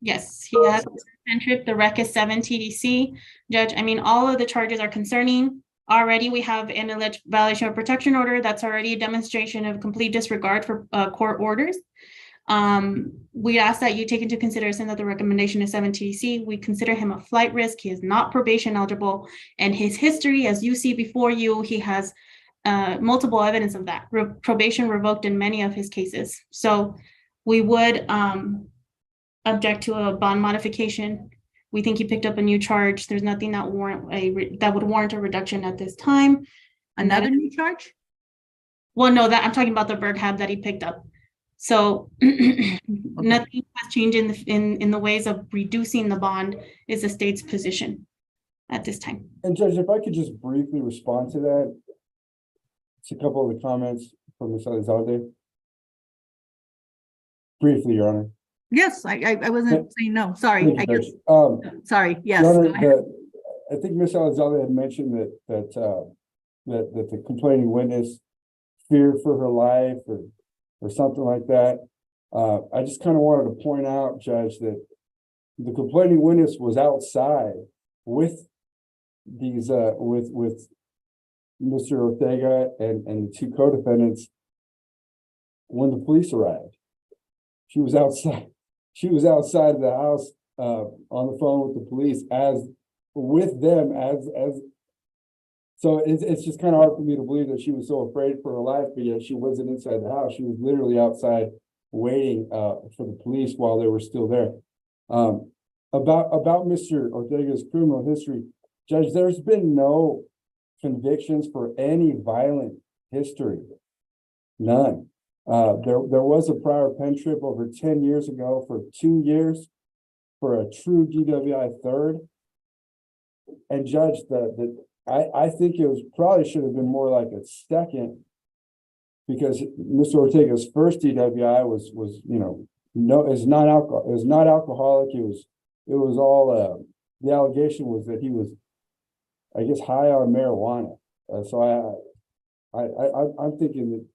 Yes, he has a trip. The rec is 7 TDC. Judge, I mean, all of the charges are concerning. Already, we have an alleged violation of protection order. That's already a demonstration of complete disregard for court orders. We ask that you take into consideration that the recommendation is 7 TDC. We consider him a flight risk. He is not probation eligible, and his history, as you see before you, he has multiple evidence of that. Probation revoked in many of his cases. So we would object to a bond modification. We think he picked up a new charge. There's nothing that that would warrant a reduction at this time. Another new charge? Well, no, that I'm talking about the Berghab that he picked up. So nothing has changed in the ways of reducing the bond is the state's position at this time. And Judge, if I could just briefly respond to that. It's a couple of the comments from Ms. Elizalde. Briefly, Your Honor. Yes, I wasn't saying no, sorry. Thank you, I guess, Judge. sorry, yes. Your go ahead. Honor, I think Ms. Elizalde had mentioned that the complaining witness feared for her life or something like that. I just kind of wanted to point out, Judge, that the complaining witness was outside with these with Mr. Ortega and the two co-defendants when the police arrived. She was outside. She was outside of the house on the phone with the police with them. So it's just kind of hard for me to believe that she was so afraid for her life, but yet she wasn't inside the house. She was literally outside waiting for the police while they were still there. About Mr. Ortega's criminal history, Judge, there's been no convictions for any violent history. None. There was a prior pen trip over 10 years ago for 2 years for a true DWI third. And Judge, I think it was probably should have been more like a second, because Mr. Ortega's first DWI was is not alcoholic. It was all the allegation was that he was, I guess, high on marijuana. So I'm thinking that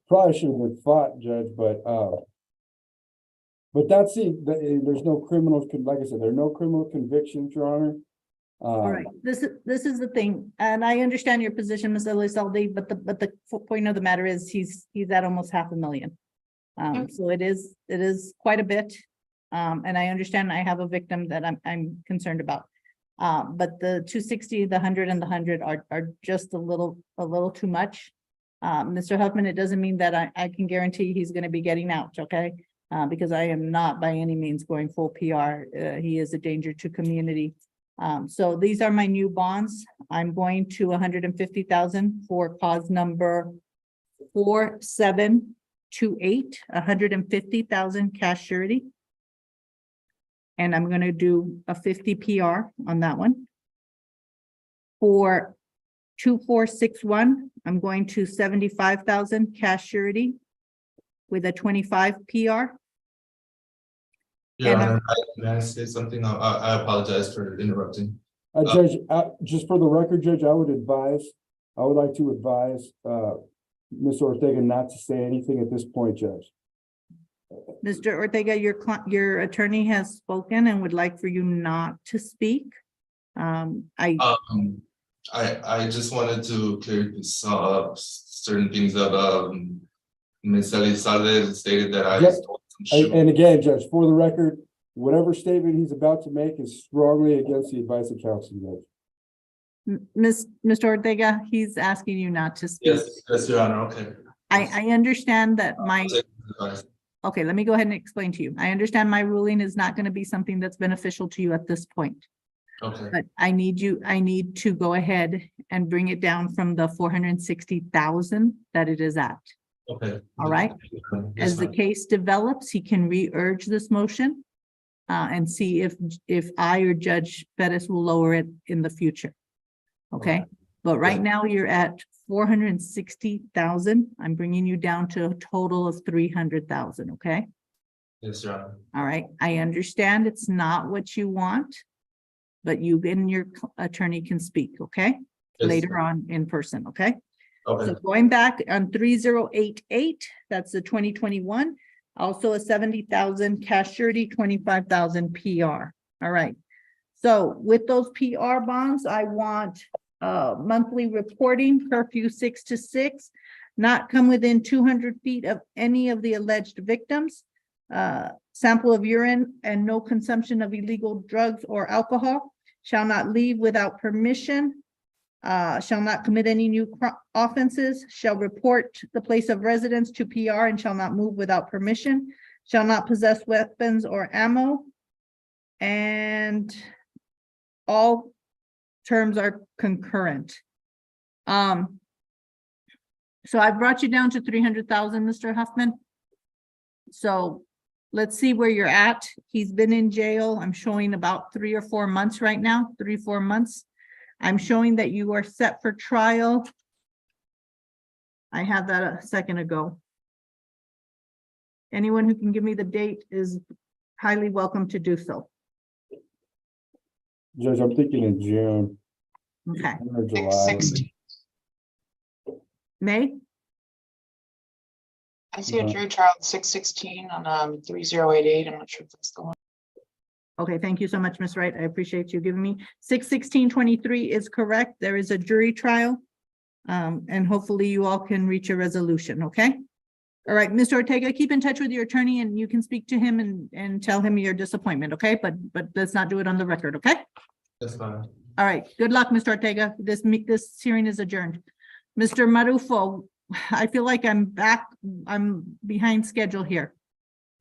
probably should have been fought, Judge, but that's there's no criminal, like I said, there are no criminal convictions, Your Honor. All right, this is the thing, and I understand your position, Ms. Elizalde, but the point of the matter is he's at almost $500,000. So it is quite a bit. And I understand I have a victim that I'm concerned about. But the 260, the 100 and the 100 are just a little too much. Mr. Huffman, it doesn't mean that I can guarantee he's going to be getting out, okay? Because I am not by any means going full PR. He is a danger to community. So these are my new bonds. I'm going to 150,000 for cause number 4728, 150,000 cash surety. And I'm going to do a 50 PR on that one. For 2461, I'm going to 75,000 cash surety with a 25 PR. Your Honor, may I say something? I apologize for interrupting. Judge, just for the record, Judge, I would like to advise Mr. Ortega not to say anything at this point, Judge. Mr. Ortega, your attorney has spoken and would like for you not to speak. I just wanted to clear this up, certain things that Ms. Elizalde stated that I stole some shoes. And again, Judge, for the record, whatever statement he's about to make is strongly against the advice of counsel, Judge. Mr. Ortega, he's asking you not to speak. Yes, Your Honor, okay. I understand that okay, let me go ahead and explain to you. I understand my ruling is not going to be something that's beneficial to you at this point. Okay. But I need to go ahead and bring it down from the 460,000 that it is at. Okay. All right. As the case develops, he can re-urge this motion and see if I or Judge Perez will lower it in the future. Okay. But right now you're at 460,000. I'm bringing you down to a total of 300,000. Okay. Yes, Your Honor. All right, I understand it's not what you want, but you and your attorney can speak, okay? Yes, Later ma'am. on in person, okay? So Okay, going back on 3088, that's the 2021, also a 70,000 cash surety, 25,000 PR. All right. So with those PR bonds, I want monthly reporting, curfew 6 to 6, not come within 200 feet of any of the alleged victims, sample of urine, and no consumption of illegal drugs or alcohol, shall not leave without permission, shall not commit any new offenses, shall report the place of residence to PR and shall not move without permission, shall not possess weapons or ammo, and all terms are concurrent. So I brought you down to 300,000, Mr. Huffman. So let's see where you're at. He's been in jail. I'm showing about 3 or 4 months right now, 3-4 months. I'm showing that you are set for trial. I had that a second ago. Anyone who can give me the date is highly welcome to do so. Judge, I'm thinking in June Okay, or July. May? I see a jury trial at 6/16 on 3088. I'm not sure if that's the one. Okay, thank you so much, Ms. Wright. I appreciate you giving me. 6/16/23 is correct. There is a jury trial. And hopefully you all can reach a resolution, okay? All right, Mr. Ortega, keep in touch with your attorney and you can speak to him and tell him your disappointment, okay? But let's not do it on the record, okay? that's fine. All right, good luck, Mr. Ortega. This hearing is adjourned. Mr. Marufo, I feel like I'm behind schedule here.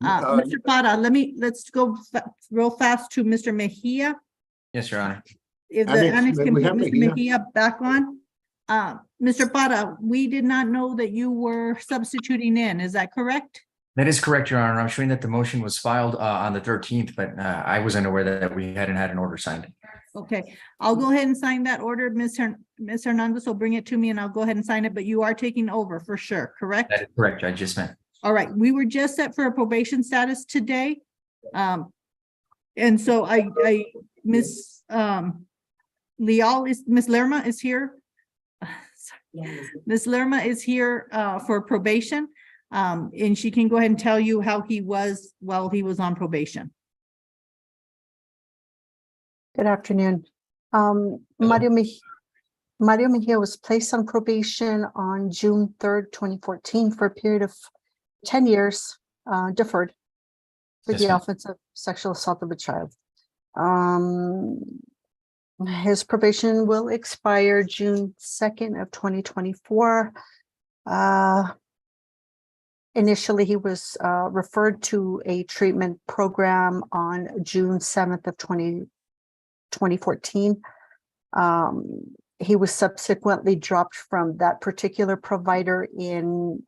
Mr. Parra, let's go real fast to Mr. Mejia. Yes, Your Honor. If the Annex, annex may can we put have Mr. Mejia? Mejia back on. Mr. Parra, we did not know that you were substituting in, is that correct? That is correct, Your Honor. I'm showing that the motion was filed on the 13th, but I wasn't aware that we hadn't had an order signed. Okay, I'll go ahead and sign that order. Ms. Hernandez will bring it to me and I'll go ahead and sign it, but you are taking over for sure, correct? That is correct, Judge. Just meant. All right, we were just set for a probation status today. And so Miss Miss Lerma is here. Miss Lerma is here for probation. And she can go ahead and tell you how he was while he was on probation. Good afternoon. Mario Mejia was placed on probation on June 3rd, 2014 for a period of 10 years, deferred for Yes, the ma'am. offense of sexual assault of a child. His probation will expire June 2nd of 2024. Initially, he was referred to a treatment program on June 7th of 2014. He was subsequently dropped from that particular provider in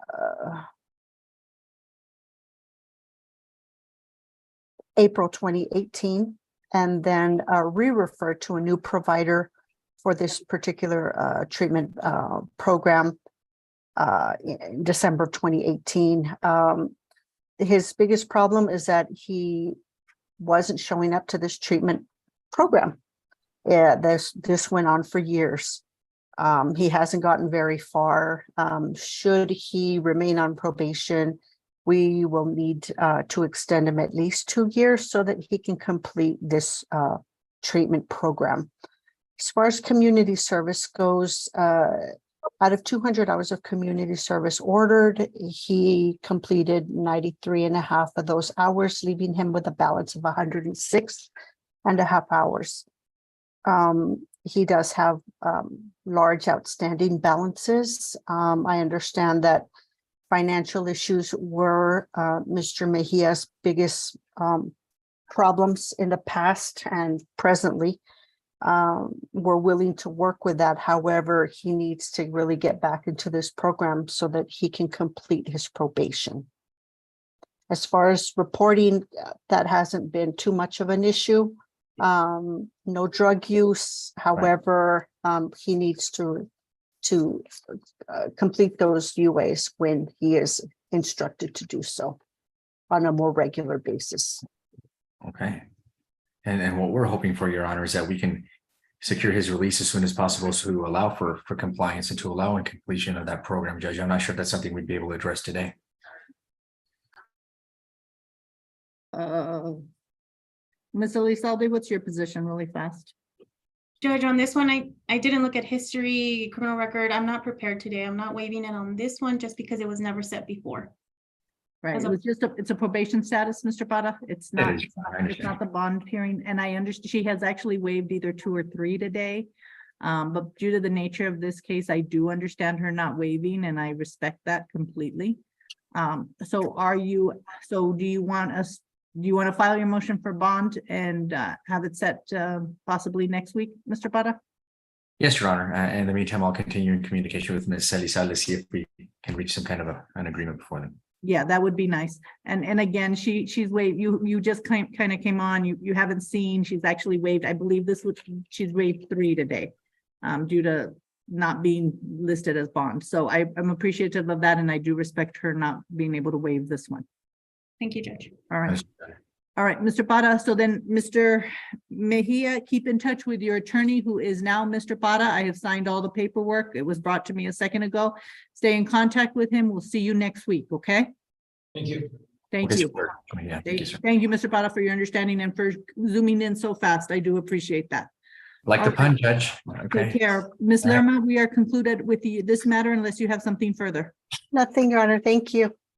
April 2018, and then re-referred to a new provider for this particular treatment program in December of 2018. His biggest problem is that he wasn't showing up to this treatment program. Yeah, this went on for years. He hasn't gotten very far. Should he remain on probation, we will need to extend him at least 2 years so that he can complete this treatment program. As far as community service goes, out of 200 hours of community service ordered, he completed 93.5 of those hours, leaving him with a balance of 106.5 hours. He does have large outstanding balances. I understand that financial issues were Mr. Mejia's biggest problems in the past and presently. We're willing to work with that. However, he needs to really get back into this program so that he can complete his probation. As far as reporting, that hasn't been too much of an issue. No drug use. However, he needs to complete those UAs when he is instructed to do so. on a more regular basis. Okay. And what we're hoping for, Your Honor, is that we can secure his release as soon as possible to allow for compliance and to allow in completion of that program, Judge. I'm not sure if that's something we'd be able to address today. Ms. Elizalde, what's your position really fast? Judge, on this one, I didn't look at history, criminal record. I'm not prepared today. I'm not waiving it on this one just because it was never set before. Right, As it a- was just it's a probation status, Mr. Parra. It's not, is. it's not- I it's understand. not the bond hearing, and I understand she has actually waived either 2 or 3 today. But due to the nature of this case, I do understand her not waiving, and I respect that completely. So do you want to file your motion for bond and have it set possibly next week, Mr. Parra? Yes, Your Honor. In the meantime, I'll continue in communication with Ms. Elizalde to see if we can reach some kind of an agreement before then. Yeah, that would be nice. And again, she's waived, you just kind of came on, you haven't seen, she's actually waived, I believe she's waived 3 today. Due to not being listed as bond. So I'm appreciative of that, and I do respect her not being able to waive this one. Thank you, Judge. All right. All right, Mr. Parra. So then, Mr. Mejia, keep in touch with your attorney, who is now Mr. Parra. I have signed all the paperwork. It was brought to me a second ago. Stay in contact with him. We'll see you next week, okay? Thank you. Thank Okay, you. sir. Yeah, thank you, sir. Thank you, Mr. Parra, for your understanding and for zooming in so fast. I do appreciate that. Like the Okay. pun, Judge. Take Okay. care. Ms. All right. Lerma, we are concluded with this matter unless you have something further. Nothing, Your Honor. Thank you.